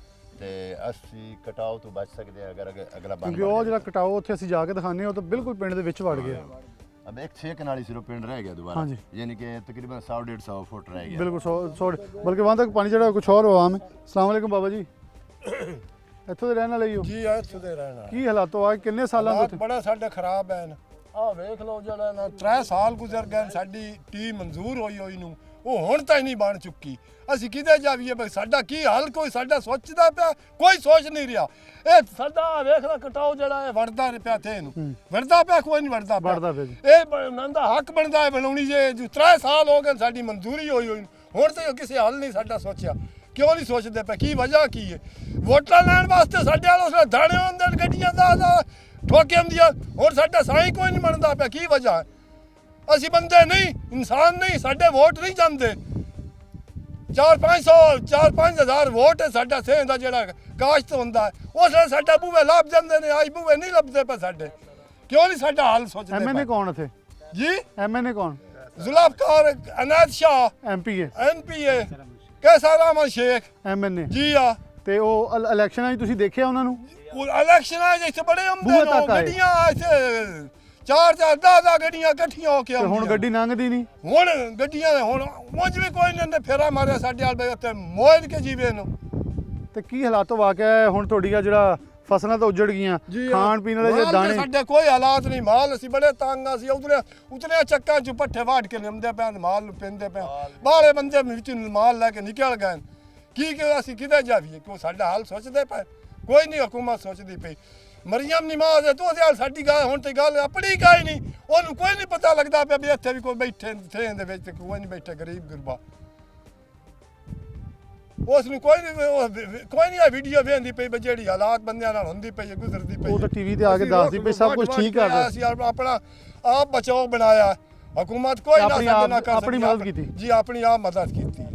ਤੇ ਅਸੀਂ ਕਟਾਓ ਤੋਂ ਬਚ ਸਕਦੇ ਹਾਂ ਅਗਰ ਅਗਲਾ ਬੰਦ ਕਿਉਂਕਿ ਉਹ ਜਿਹੜਾ ਕਟਾਓ ਉੱਥੇ ਅਸੀਂ ਜਾ ਕੇ ਦਿਖਾਉਂਦੇ ਹਾਂ ਉਹ ਤਾਂ ਬਿਲਕੁਲ ਪਿੰਡ ਦੇ ਵਿੱਚ ਵੜ ਗਿਆ। अब एक 6 कनाली सिर्फ पिंड रह गया दोबारा। हाँ जी। यानी कि तकरीबन 100-150 फुट रह गया। बिल्कुल 100 बल्कि वहाँ तक पानी चढ़ा कुछ और हुआ हमें। अस्सलाम वालेकुम बाबा जी, ਇੱਥੋਂ ਦੇ ਰਹਿਣ ਵਾਲੇ ਹੀ ਹੋ? ਜੀ ਇੱਥੋਂ ਦੇ ਰਹਿਣਾ ਕੀ ਹਾਲਾਤ ਹੋਆ ਕਿੰਨੇ ਸਾਲਾਂ ਤੋਂ ਹਾਲਾਤ ਬੜਾ ਸਾਡੇ ਖਰਾਬ ਹੈ ਆਹ ਵੇਖ ਲਓ ਜਿਹੜਾ ਨਾ 3 ਸਾਲ ਗੁਜ਼ਰ ਗਏ ਸਾਡੀ ਟੀ ਮਨਜ਼ੂਰ ਹੋਈ ਨੂੰ ਉਹ ਹੁਣ ਤਾਂ ਹੀ ਨਹੀਂ ਬਣ ਚੁੱਕੀ। ਅਸੀਂ ਕਿਤੇ ਜਾਵੀਏ ਬਈ ਸਾਡਾ ਕੀ ਹਾਲ ਕੋਈ ਸਾਡਾ ਸੋਚਦਾ ਪਿਆ ਕੋਈ ਸੋਚ ਨਹੀਂ ਰਿਹਾ। ਇਹ ਸਾਡਾ ਵੇਖ ਲੈ ਕਟਾਓ ਜਿਹੜਾ ਇਹ ਵੜਦਾ ਪਿਆ ਥੇ ਇਹਨੂੰ ਵੜਦਾ ਪਿਆ ਕੋਈ ਨਹੀਂ ਵੜਦਾ ਵੜਦਾ ਪਿਆ ਜੀ। ਇਹ ਬਣਦਾ ਹੱਕ ਬਣਦਾ ਹੈ ਬਣਾਉਣੀ ਜੇ ਜੋ 3 ਸਾਲ ਹੋ ਗਏ ਸਾਡੀ ਮਨਜ਼ੂਰੀ ਹੋਈ ਨੂੰ ਹੁਣ ਤਾਂ ਕਿਸੇ ਹੱਲ ਨਹੀਂ ਸਾਡਾ ਸੋਚਿਆ। ਕਿਉਂ ਨਹੀਂ ਸੋਚਦੇ ਪਏ ਕੀ ਵਜ੍ਹਾ ਕੀ ਹੈ? ਵੋਟਾਂ ਲੈਣ ਵਾਸਤੇ ਸਾਡੇ ਵਾਲ ਉਸ ਦਾਣੇ ਹੁੰਦੇ ਨੇ ਗੱਡੀਆਂ ਦਾ ਠੋਕੇ ਹੁੰਦੀਆਂ ਹੁਣ ਸਾਡਾ ਸਾਈ ਕੋਈ ਨਹੀਂ ਬਣਦਾ ਪਿਆ ਕੀ ਵਜ੍ਹਾ ਹੈ? ਅਸੀਂ ਬੰਦੇ ਨਹੀਂ ਇਨਸਾਨ ਨਹੀਂ ਸਾਡੇ ਵੋਟ ਨਹੀਂ ਜਾਂਦੇ। 4-5 ਵੋਟ ਹੈ ਸਾਡਾ ਸੇਂ ਦਾ ਜਿਹੜਾ ਕਾਸ਼ਤ ਹੁੰਦਾ ਉਸ ਨਾਲ ਸਾਡਾ ਬੂਹੇ ਲੱਭ ਜਾਂਦੇ ਨੇ ਅੱਜ ਬੂਹੇ ਨਹੀਂ ਲੱਭਦੇ ਪਏ ਸਾਡੇ। ਕਿਉਂ ਨਹੀਂ ਸਾਡਾ ਹਾਲ ਸੋਚਦੇ ਐਮਐਨਏ ਕੌਣ ਇੱਥੇ? ਜੀ ਐਮਐਨਏ ਕੌਣ? ਜ਼ੁਲਫਕਾਰ ਅਨਾਦ ਸ਼ਾਹ ਐਮਪੀਏ ਐਨਪੀਏ ਕੈਸਾ ਰਾਮਨ ਸ਼ੇਖ ਐਮਐਨਏ ਜੀ ਆ ਤੇ ਉਹ ਇਲੈਕਸ਼ਨਾਂ 'ਚ ਤੁਸੀਂ ਦੇਖਿਆ ਉਹਨਾਂ ਨੂੰ? ਉਹ ਇਲੈਕਸ਼ਨਾਂ ਜਿੱਥੇ ਬੜੇ ਬੂਹੇ ਹੁੰਦੇ ਨੇ ਤੱਕ ਆਏ। ਗੱਡੀਆਂ ਇੱਥੇ 4-10 ਗੱਡੀਆਂ ਇਕੱਠੀਆਂ ਹੋ ਕੇ ਤੇ ਹੁਣ ਆਉਂਦੀਆਂ। ਗੱਡੀ ਲੰਘਦੀ ਨਹੀਂ। ਹੁਣ ਗੱਡੀਆਂ ਦੇ ਹੁਣ ਉਂਝ ਵੀ ਕੋਈ ਨਹੀਂ ਫੇਰਾ ਮਾਰਿਆ ਸਾਡੇ ਵਾਲ ਬਈ ਉੱਥੇ ਮੋਇਦ ਕੇ ਜੀਵੇ ਨੂੰ। ਤੇ ਕੀ ਹਾਲਾਤ ਵਾਕਿਆ ਹੈ ਹੁਣ ਤੁਹਾਡੀ ਆ ਜਿਹੜਾ ਫਸਲਾਂ ਤਾਂ ਉੱਜੜ ਗਈਆਂ ਖਾਣ ਪੀਣ ਵਾਲੇ ਮਾਲ ਜੇ ਤੇ ਦਾਣੇ ਸਾਡੇ ਕੋਈ ਹਾਲਾਤ ਨਹੀਂ ਮਾਲ ਅਸੀਂ ਬੜੇ ਤੰਗ ਆ ਅਸੀਂ ਉਤਨੇ ਚੱਕਾਂ ਚ ਪੱਠੇ ਵਾੜ ਕੇ ਲਿਆਉਂਦੇ ਪਏ ਮਾਲ ਨੂੰ ਪਿੰਦੇ ਪਏ ਬਾਹਲੇ ਬੰਦੇ ਵਿੱਚ ਮਾਲ ਲੈ ਕੇ ਨਿਕਲ ਗਏ ਕੀ ਕਿ ਅਸੀਂ ਕਿਤੇ ਜਾਵੀਏ ਕਿਉਂ ਸਾਡਾ ਹਾਲ ਸੋਚਦੇ ਪਏ ਕੋਈ ਨਹੀਂ ਹਕੂਮਤ ਸੋਚਦੀ ਪਈ। ਮਰੀਮ ਨਿਮਾਜ਼ ਹੈ ਤੂੰ ਉਹਦੇ ਸਾਡੀ ਗੱਲ ਹੁਣ ਤੇ ਗੱਲ ਆਪਣੀ ਕਾਈ ਨਹੀਂ ਉਹਨੂੰ ਕੋਈ ਨਹੀਂ ਪਤਾ ਲੱਗਦਾ ਪਿਆ ਵੀ ਇੱਥੇ ਵੀ ਕੋਈ ਬੈਠੇ ਥੇ ਦੇ ਵਿੱਚ ਕੋਈ ਨਹੀਂ ਬੈਠੇ ਗਰੀਬ ਗੁਰਬਾ ਉਸ ਨੂੰ ਕੋਈ ਨਹੀਂ ਆ ਵੀਡੀਓ ਵੇਖਦੀ ਪਈ ਜਿਹੜੀ ਹਾਲਾਤ ਬੰਦਿਆਂ ਨਾਲ ਹੁੰਦੀ ਪਈ ਗੁਜ਼ਰਦੀ ਪਈ ਉਹ ਤਾਂ ਟੀਵੀ ਤੇ ਆ ਕੇ ਦੱਸਦੀ ਪਈ ਸਭ ਕੁਝ ਠੀਕ ਕਰ ਰਿਹਾ। ਅਸੀਂ ਆਪਣਾ ਆਪ ਬਚਾਓ ਬਣਾਇਆ ਹਕੂਮਤ ਕੋਈ ਨਾ ਸਾਡੇ ਨਾਲ ਕਰ अपनी मदद की थी। जी अपनी आप मदद की थी।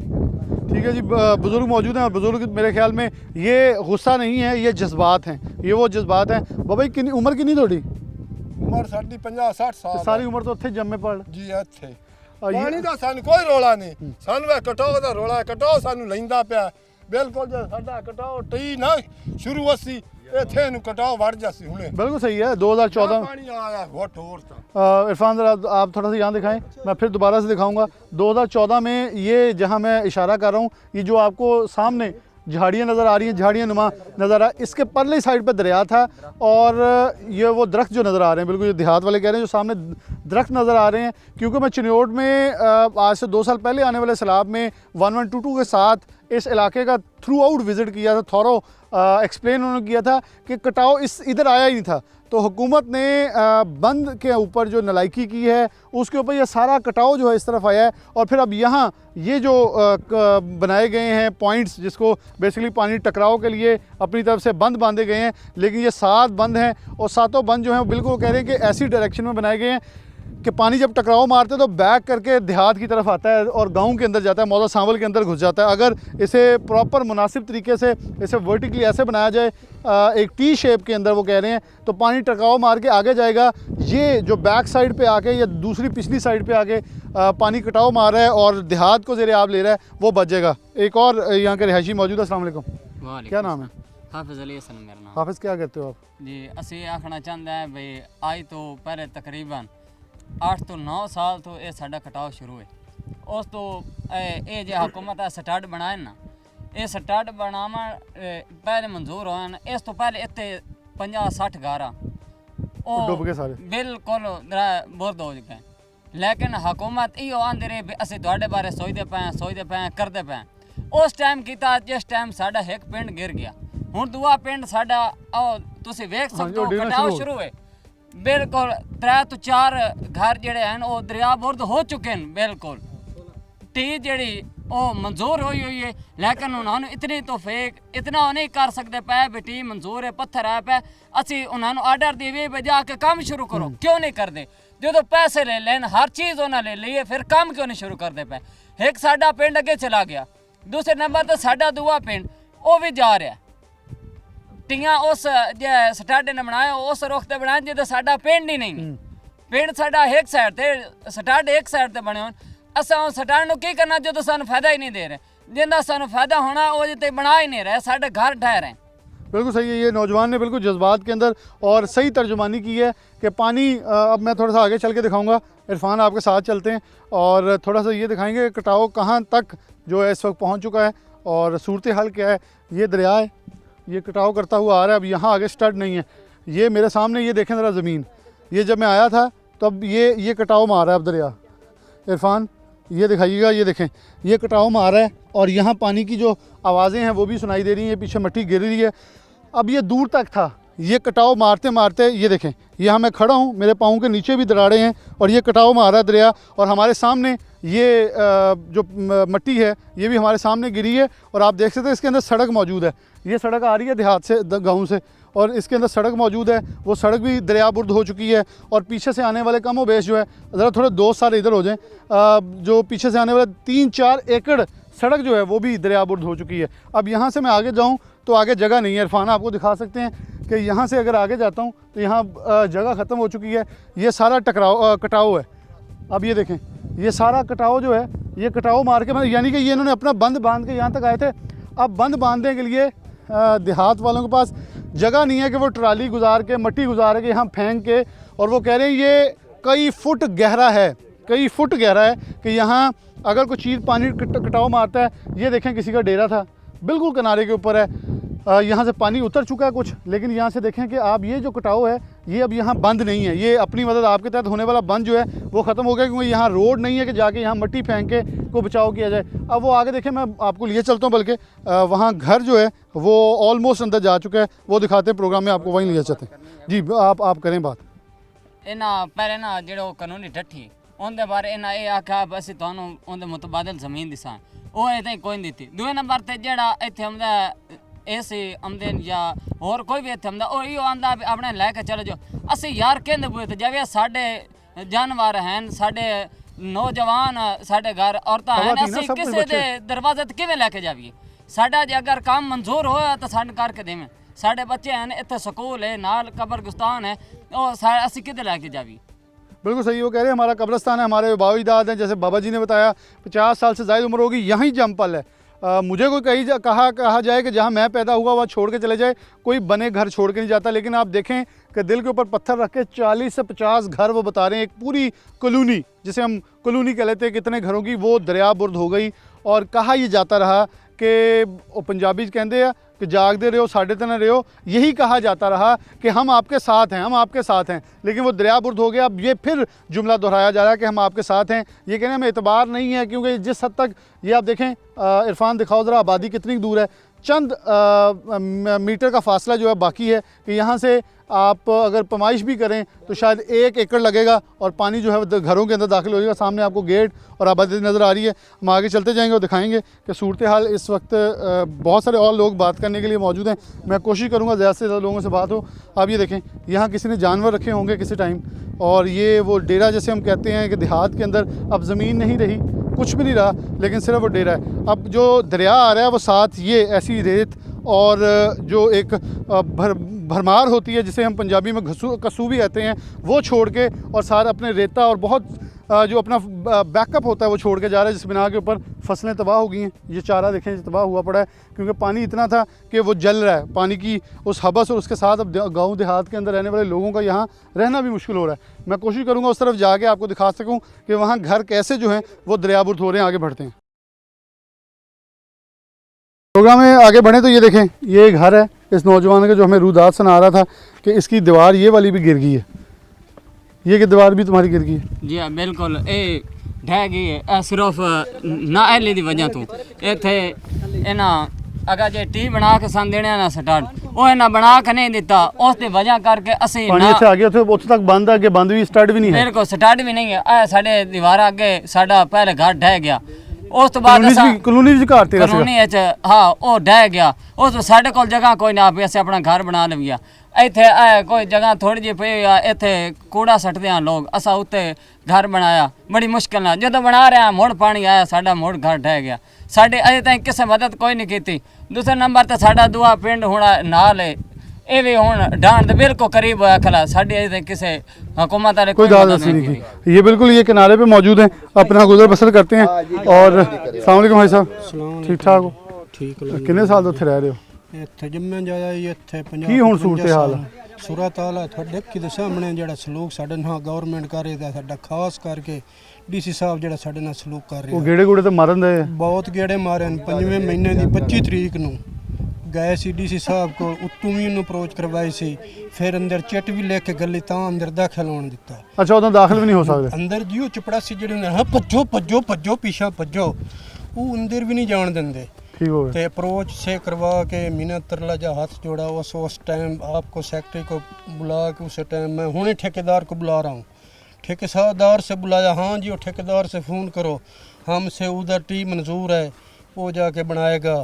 ठीक है जी, बुजुर्ग मौजूद हैं। बुजुर्ग मेरे ख्याल में ये गुस्सा नहीं है ये जज्बात हैं, ये वो जज्बात हैं। बाबा जी कितनी उम्र कितनी थोड़ी? उम्र साडी 50-60 साल सारी उम्र तो उत्थे जम्मे पड़ जी ਇੱਥੇ ਪਾਣੀ ਦਾ ਸਾਨੂੰ ਕੋਈ ਰੋਲਾ ਨਹੀਂ ਸਾਨੂੰ ਇਹ ਕਟਾਓ ਦਾ ਰੋਲਾ ਕਟਾਓ ਸਾਨੂੰ ਲੈਂਦਾ ਪਿਆ ਬਿਲਕੁਲ ਜੇ ਸਾਡਾ ਕਟਾਓ ਟੀ ਨਾ ਸ਼ੁਰੂ ਅਸੀਂ ਇੱਥੇ ਨੂੰ ਕਟਾਓ ਵੜ ਜਾਸੀ ਹੁਣੇ बिल्कुल सही है। 2014 ਪਾਣੀ ਆਇਆ ਹੋਟ ਹੋਰ ਤਾਂ इरफान ज़रा आप थोड़ा सा यहाँ दिखाएं, मैं फिर दोबारा से दिखाऊंगा। 2014 में ये जहाँ मैं इशारा कर रहा हूँ ये जो आपको सामने झाड़ियाँ नज़र आ रही हैं झाड़ियाँ नुमा नज़र आ इसके परली साइड पे दरिया था और ये वो दरख्त जो नज़र आ रहे हैं बिल्कुल ये देहात वाले कह रहे हैं जो सामने दरख्त नज़र आ रहे हैं क्योंकि मैं चिन्योट में आज से 2 साल पहले आने वाले सैलाब में 1122 के साथ इस इलाके का थ्रू आउट विज़िट किया था। थॉरो एक्सप्लेन उन्होंने किया था कि कटाव इधर आया ही नहीं था तो हुकूमत ने बंद के ऊपर जो नलायकी की है उसके ऊपर ये सारा कटाव जो है इस तरफ आया है और फिर अब यहाँ ये जो बनाए गए हैं पॉइंट्स जिसको बेसिकली पानी टकराव के लिए अपनी तरफ से बंद बांधे गए हैं लेकिन ये 7 बंद हैं और सातों बंद जो हैं वो बिल्कुल कह रहे हैं कि ऐसी डायरेक्शन में बनाए गए हैं कि पानी जब टकराव मारते तो बैक करके देहात की तरफ आता है और गांव के अंदर जाता है मौजा सांवल के अंदर घुस जाता है। अगर इसे प्रॉपर मुनासिब तरीके से इसे वर्टिकली ऐसे बनाया जाए एक टी शेप के अंदर वो कह रहे हैं तो पानी टकराव मार के आगे जाएगा। ये जो बैक साइड पे आके या दूसरी पिछली साइड पे आके पानी कटाव मार रहा है और देहात को ज़ेरे आब ले रहा है वो बच जाएगा। एक और यहाँ के रिहायशी मौजूद है। अस्सलाम वालेकुम, क्या नाम है? हाफिज़ अली हसन मेरा नाम हाफिज़, क्या कहते हो आप? जी ਅਸੀਂ ਆਖਣਾ ਚਾਹੁੰਦੇ ਹਾਂ ਬਈ ਅੱਜ ਤੋਂ ਪਹਿਲੇ ਤਕਰੀਬਨ 8 ਤੋਂ 9 ਸਾਲ ਤੋਂ ਇਹ ਸਾਡਾ ਕਟਾਓ ਸ਼ੁਰੂ ਹੈ। ਉਸ ਤੋਂ ਇਹ ਜੇ ਹਕੂਮਤ ਆ ਸਟਾਰਟ ਬਣਾਏ ਨਾ ਇਹ ਸਟਾਰਟ ਬਣਾਉਣ ਪਹਿਲੇ ਮਨਜ਼ੂਰ ਹੋਣ ਇਸ ਤੋਂ ਪਹਿਲੇ ਇੱਥੇ 50-60 ਘਰ ਉਹ डूब गए सारे। ਬਿਲਕੁਲ ਬੁਰਦ ਹੋ ਗਏ ਲੇਕਿਨ ਹਕੂਮਤ ਇਹੋ ਆਂਦੇ ਰਹੇ ਵੀ ਅਸੀਂ ਤੁਹਾਡੇ ਬਾਰੇ ਸੋਚਦੇ ਪਏ ਕਰਦੇ ਪਏ ਉਸ ਟਾਈਮ ਕੀਤਾ ਜਿਸ ਟਾਈਮ ਸਾਡਾ ਇੱਕ ਪਿੰਡ ਗਿਰ ਗਿਆ ਹੁਣ ਦੂਆ ਪਿੰਡ ਸਾਡਾ ਤੁਸੀਂ ਵੇਖ ਸਕਦੇ ਹੋ ਕਟਾਓ ਸ਼ੁਰੂ ਹੈ ਬਿਲਕੁਲ 3 ਤੋਂ 4 ਘਰ ਜਿਹੜੇ ਹਨ ਉਹ ਦਰਿਆ ਬੁਰਦ ਹੋ ਚੁੱਕੇ ਨੇ ਬਿਲਕੁਲ ਟੀ ਜਿਹੜੀ ਉਹ ਮਨਜ਼ੂਰ ਹੋਈ ਹੈ ਲੇਕਿਨ ਉਹਨਾਂ ਨੂੰ ਇਤਨੀ ਤੋਫੀਕ ਇਤਨਾ ਨਹੀਂ ਕਰ ਸਕਦੇ ਪਏ ਵੀ ਟੀ ਮਨਜ਼ੂਰ ਹੈ ਪੱਥਰ ਆ ਪਏ ਅਸੀਂ ਉਹਨਾਂ ਨੂੰ ਆਰਡਰ ਦੇਵੇ ਬਜਾ ਕੇ ਕੰਮ ਸ਼ੁਰੂ ਕਰੋ ਕਿਉਂ ਨਹੀਂ ਕਰਦੇ ਜਦੋਂ ਪੈਸੇ ਲੈ ਲੈਣ ਹਰ ਚੀਜ਼ ਉਹਨਾਂ ਲੈ ਲਈਏ ਫਿਰ ਕੰਮ ਕਿਉਂ ਨਹੀਂ ਸ਼ੁਰੂ ਕਰਦੇ ਪਏ ਇੱਕ ਸਾਡਾ ਪਿੰਡ ਅੱਗੇ ਚਲਾ ਗਿਆ ਦੂਸਰੇ ਨੰਬਰ ਤੇ ਸਾਡਾ ਦੂਆ ਪਿੰਡ ਉਹ ਵੀ ਜਾ ਰਿਹਾ ਟੀਆਂ ਉਸ ਜੇ ਸਟਾਡੇ ਨੇ ਬਣਾਇਆ ਉਸ ਰੁਖ ਤੇ ਬਣਾਇਆ ਜਿੱਦਾਂ ਸਾਡਾ ਪਿੰਡ ਹੀ ਨਹੀਂ ਪਿੰਡ ਸਾਡਾ ਇੱਕ ਸਾਈਡ ਤੇ ਸਟਾਡੇ ਇੱਕ ਸਾਈਡ ਤੇ ਬਣੇ ਹੋਣ ਅਸਾਂ ਉਹ ਸਟਾਡ ਨੂੰ ਕੀ ਕਰਨਾ ਜਦੋਂ ਸਾਨੂੰ ਫਾਇਦਾ ਹੀ ਨਹੀਂ ਦੇ ਰਹੇ जिंदा सानू फायदा होना वो जिते बना ही नहीं रहे, साढ़े घर ढह रहे हैं। बिल्कुल सही है, ये नौजवान ने बिल्कुल जज्बात के अंदर और सही तर्जुमानी की है कि पानी अब मैं थोड़ा सा आगे चल के दिखाऊंगा, इरफान आपके साथ चलते हैं और थोड़ा सा ये दिखाएंगे कटाव कहाँ तक जो है इस वक्त पहुंच चुका है और सूरत हाल क्या है। ये दरिया है, ये कटाव करता हुआ आ रहा है। अब यहाँ आगे स्टड नहीं है, ये मेरे सामने ये देखें ज़रा ज़मीन, ये जब मैं आया था तब ये कटाव मार रहा है अब दरिया। इरफान ये दिखाइएगा, ये देखें ये कटाव मार रहा है और यहाँ पानी की जो आवाज़ें हैं वो भी सुनाई दे रही हैं, पीछे मिट्टी गिर रही है। अब ये दूर तक था, ये कटाव मारते मारते ये देखें यहाँ मैं खड़ा हूँ, मेरे पाँव के नीचे भी दरारें हैं और ये कटाव मार रहा है दरिया और हमारे सामने ये जो मिट्टी है ये भी हमारे सामने गिरी है और आप देख सकते हैं इसके अंदर सड़क मौजूद है। ये सड़क आ रही है देहात से, गाँव से, और इसके अंदर सड़क मौजूद है। वो सड़क भी दरियाबुर्द हो चुकी है और पीछे से आने वाले कम व बेश जो है, ज़रा थोड़े 2 साल इधर हो जाएं, जो पीछे से आने वाले 3-4 एकड़ सड़क जो है वो भी दरियाबुर्द हो चुकी है। अब यहाँ से मैं आगे जाऊँ तो आगे जगह नहीं है। इरफान आपको दिखा सकते हैं कि यहाँ से अगर आगे जाता हूँ तो यहाँ जगह ख़त्म हो चुकी है। ये सारा कटाव है। अब ये देखें ये सारा कटाव जो है, ये कटाव मार के मतलब यानी कि ये इन्होंने अपना बंद बांध के यहाँ तक आए थे। अब बंद बांधने के लिए देहात वालों के पास जगह नहीं है कि वो ट्राली गुजार के, मट्टी गुजार के यहाँ फेंक के, और वो कह रहे हैं ये कई फुट गहरा है, कई फुट गहरा है कि यहाँ अगर कोई चीज़ पानी कटाव मारता है। ये देखें किसी का डेरा था बिल्कुल किनारे के ऊपर है, यहाँ से पानी उतर चुका है कुछ, लेकिन यहाँ से देखें कि आप ये जो कटाव है ये अब यहाँ बंद नहीं है। ये अपनी मदद आपके तहत होने वाला बंद जो है वो ख़त्म हो गया, क्योंकि यहाँ रोड नहीं है कि जाके यहाँ मट्टी फेंक के को बचाव किया जाए। अब वो आगे देखें, मैं आपको लिए चलता हूँ, बल्कि वहाँ घर जो है वो ऑलमोस्ट अंदर जा चुका है, वो दिखाते हैं प्रोग्राम में, आपको वहीं लिए चलते हैं। जी आप करें बात। इन्हें पहले ना जो कानूनी डठी उनके बारे इन्हें ये आख्या असं तुहानू उनके मुतबादल जमीन दिसा, वो इतने कोई नहीं दी। दूए नंबर पर जोड़ा इतने आमदा ऐसे आमदे या होर कोई भी इतने आमदा, वो आंदा अपने लैके चलो जो असं यार कहते बुए थे जब साढ़े जानवर हैं, साढ़े नौजवान, साढ़े घर औरत हैं, असं किसी के दरवाजे किमें लैके जाइए। साढ़ा जो अगर काम मंजूर होया तो साढ़े करके देवें। साढ़े बच्चे हैं इतने स्कूल है, नाल कब्रस्तान है, असं कि लैके जाइए। बिल्कुल सही, वो कह रहे हैं हमारा कब्रस्तान है, हमारे बाबा-अजदाद हैं, जैसे बाबा जी ने बताया 50 साल से ज़्यादा उम्र होगी, यहीं जमपल है। मुझे कोई कहा जाए कि जहाँ मैं पैदा हुआ वहाँ छोड़ के चले जाए, कोई बने घर छोड़ के नहीं जाता। लेकिन आप देखें कि दिल के ऊपर पत्थर रख के 40 से 50 घर वो बता रहे हैं, एक पूरी कॉलोनी जिसे हम कॉलोनी कह लेते हैं, कितने घरों की वो दरियाबुर्द हो गई। और कहा ये जाता रहा कि पंजाबी कहते हैं कि जागते रहो साढ़े तन रहो, यही कहा जाता रहा कि हम आपके साथ हैं, हम आपके साथ हैं। लेकिन वो दरियाबुर्द हो गया। अब ये फिर जुमला दोहराया जा रहा है कि हम आपके साथ हैं। ये कहने में एतबार नहीं है, क्योंकि जिस हद तक ये आप देखें, इरफान दिखाओ ज़रा आबादी कितनी दूर है, चंद मीटर का फासला जो है बाकी है कि यहाँ से आप अगर पैमाइश भी करें तो शायद 1 एकड़ लगेगा और पानी जो है घरों के अंदर दाखिल हो जाएगा। सामने आपको गेट और आबादी नज़र आ रही है। हम आगे चलते जाएंगे और दिखाएंगे कि सूरत हाल इस वक्त बहुत सारे और लोग बात करने के लिए मौजूद हैं। मैं कोशिश करूँगा ज़्यादा से ज़्यादा लोगों से बात हो। आप ये देखें, यहाँ किसी ने जानवर रखे होंगे किसी टाइम, और ये वो डेरा जैसे हम कहते हैं कि देहात के अंदर अब ज़मीन नहीं रही, कुछ भी नहीं रहा, लेकिन सिर्फ वो डेरा है। अब जो दरिया आ रहा है वो साथ ये ऐसी रेत और जो एक भरमार होती है जिसे हम पंजाबी में कसूं भी कहते हैं, वो छोड़ के और सारा अपने रेता और बहुत जो अपना बैकअप होता है वो छोड़ के जा रहा है, जिस बिना के ऊपर फसलें तबाह हो गई हैं। ये चारा देखें तबाह हुआ पड़ा है, क्योंकि पानी इतना था कि वो जल रहा है। पानी की उस हबस और उसके साथ अब गाँव देहात के अंदर रहने वाले लोगों का यहाँ रहना भी मुश्किल हो रहा है। मैं कोशिश करूँगा उस तरफ जाके आपको दिखा सकूँ कि वहाँ घर कैसे जो हैं वो दरियाबुर्द हो रहे हैं। आगे बढ़ते हैं, प्रोग्राम में आगे बढ़े तो ये देखें, ये घर है इस नौजवान का जो हमें रूदात सुना रहा था कि इसकी दीवार ये वाली भी गिर गई है। ये कि दीवार भी तुम्हारी गिर गई है? जी हाँ बिल्कुल, ये ढह गई है सिर्फ ना एली की वजह तो। इतने इन्हें अगर जो टी बना के सन देने ना स्टार्ट, वो इन्हें बना के नहीं दिता, उसकी वजह करके असी पानी इत्थे आ गया, उत्थे तक बंद है, बंद भी स्टार्ट भी नहीं है। बिल्कुल स्टार्ट भी नहीं है। साढ़े दीवार अगे साढ़ा पहले घर ढह गया, उस तो बाद कॉलोनी हाँ वो ढह गया। उस साढ़े को जगह कोई ना भी अस अपना घर बना लिया। इतने कोई जगह थोड़ी जी पे इतने कूड़ा सटते हैं लोग, असा उत्ते घर बनाया बड़ी मुश्किल ना। जो बना रहे हैं मुड़ पानी आया, साढ़ा मुड़ घर ढह गया। साढ़े अजे तक किसी मदद कोई नहीं की। दूसरे नंबर तो साढ़ा दुआ पिंड होना नाल है, ये भी हुण डांड बिल्कुल करीब होया खला। साढ़े अजे तक किसी हुकूमत वाले कोई मदद नहीं की। ये बिल्कुल ये किनारे पे मौजूद हैं, अपना गुजर बसर करते हैं। और अस्सलाम वालेकुम भाई साहब, ठीक ठाक हो? ठीक किन्ने साल तो उत्थे रह रहे हो? ਇੱਥੇ ਜੰਮਿਆ ਜਾਇਆ ਜੀ ਇੱਥੇ 50 ਕੀ ਹੁਣ ਸੂਰਤ ਹਾਲ ਹੈ? ਸੂਰਤ ਹਾਲ ਹੈ ਤੁਹਾਡੇ ਅੱਖੀ ਦੇ ਸਾਹਮਣੇ ਜਿਹੜਾ ਸਲੂਕ ਸਾਡੇ ਨਾਲ ਗਵਰਨਮੈਂਟ ਕਰ ਰਹੀ ਹੈ, ਸਾਡਾ ਖਾਸ ਕਰਕੇ ਡੀਸੀ ਸਾਹਿਬ ਜਿਹੜਾ ਸਾਡੇ ਨਾਲ ਸਲੂਕ ਕਰ ਉਹ ਰਿਹਾ ਗੇੜੇ ਗੂੜੇ ਤੇ ਮਾਰਨ ਦੇ ਬਹੁਤ ਗੇੜੇ ਮਾਰੇ ਨੇ। 5ਵੇਂ ਮਹੀਨੇ ਦੀ 25 ਤਰੀਕ ਨੂੰ ਗਏ ਸੀ ਡੀਸੀ ਸਾਹਿਬ ਕੋਲ, ਉੱਤੋਂ ਵੀ ਉਹਨੂੰ ਅਪਰੋਚ ਕਰਵਾਈ ਸੀ, ਫਿਰ ਅੰਦਰ ਚਿੱਟ ਵੀ ਲੈ ਕੇ ਗੱਲੀ ਤਾਂ ਅੰਦਰ ਦਾਖਲ ਹੋਣ ਦਿੱਤਾ। ਅੱਛਾ, ਉਦੋਂ ਦਾਖਲ ਵੀ ਨਹੀਂ ਹੋ ਸਕਦੇ? ਅੰਦਰ ਜੀ ਉਹ ਚਪੜਾਸੀ ਜਿਹੜੇ ਨੇ, ਹਾਂ ਭੱਜੋ ਭੱਜੋ ਭੱਜੋ ਪਿੱਛਾ ਭੱਜੋ, ਉਹ ਅੰਦਰ ਵੀ नहीं जान देंगे। ठीक हो गया। तो अप्रोच से करवा के मिन्नत तरला जा हाथ जोड़ा, उस टाइम आपको सेक्रेटरी को बुला के उस टाइम मैं हुणे ठेकेदार को बुला रहा हूँ, ठेकेदार से बुलाया, हाँ जी वो ठेकेदार से फ़ोन करो, हमसे उधर टी मंजूर है, वो जाके बनाएगा।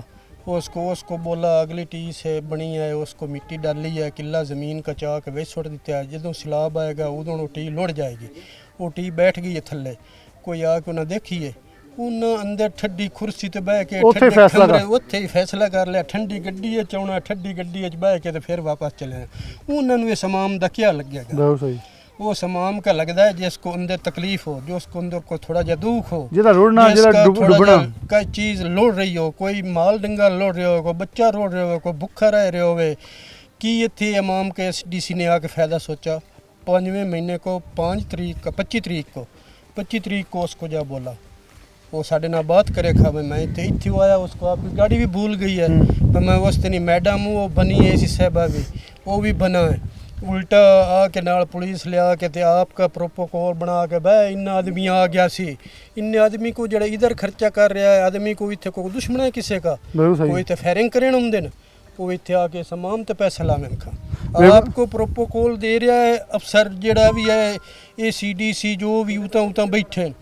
उसको बोला अगली टी से बनी है, उसको मिट्टी डाली है, किला ज़मीन का चाक वे सुट दिता है, जो सैलाब आएगा उदों वो टी लुढ़ जाएगी। वो टी बैठ गई है थल्ले, कोई आके उन्हें देखिए उन्हें अंदर ठंडी कुर्सी ते बह के उत्थे ही फैसला कर लिया, ठंडी गड्डी चाहना, ठंडी गड्डी बह के फिर वापस चले। उन्होंने समाम का क्या लगेगा? वो समाम का लगता है जिसको अंदर तकलीफ हो, जो उसको अंदर को थोड़ा जा दुख हो, कोई चीज़ लोड़ रही हो, कोई माल डंगा लोड़ रहे हो, कोई बच्चा रोड़ रहे हो, कोई भुखा रह रहे हो, कि इतने इमाम के DC ने आके फ़ायदा सोचा। 5वें महीने को 25 तरीक को उसको जा बोला, वो साढ़े ना बात करे खा, मैं इतने आया, उसको आपकी गाड़ी भी भूल गई है, मैं उस दिन मैडम वो बनी है ऐसी साहबा भी, वो भी बना है, उल्टा आके नाल पुलिस ले आके ते आपका प्रोटोकॉल बना के बह इन्ना आदमी आ गया सी, इन्ने आदमी को जरा इधर खर्चा कर रहा है, आदमी को इतने कोई दुश्मन है किसी का, कोई तो फायरिंग करे होंगे न, वो इतने आके समाम तो पैसा ला मैं खा। आपको प्रोटोकॉल दे रहा है अफसर जड़ा भी है, ACDC जो भी उतना उतना बैठे,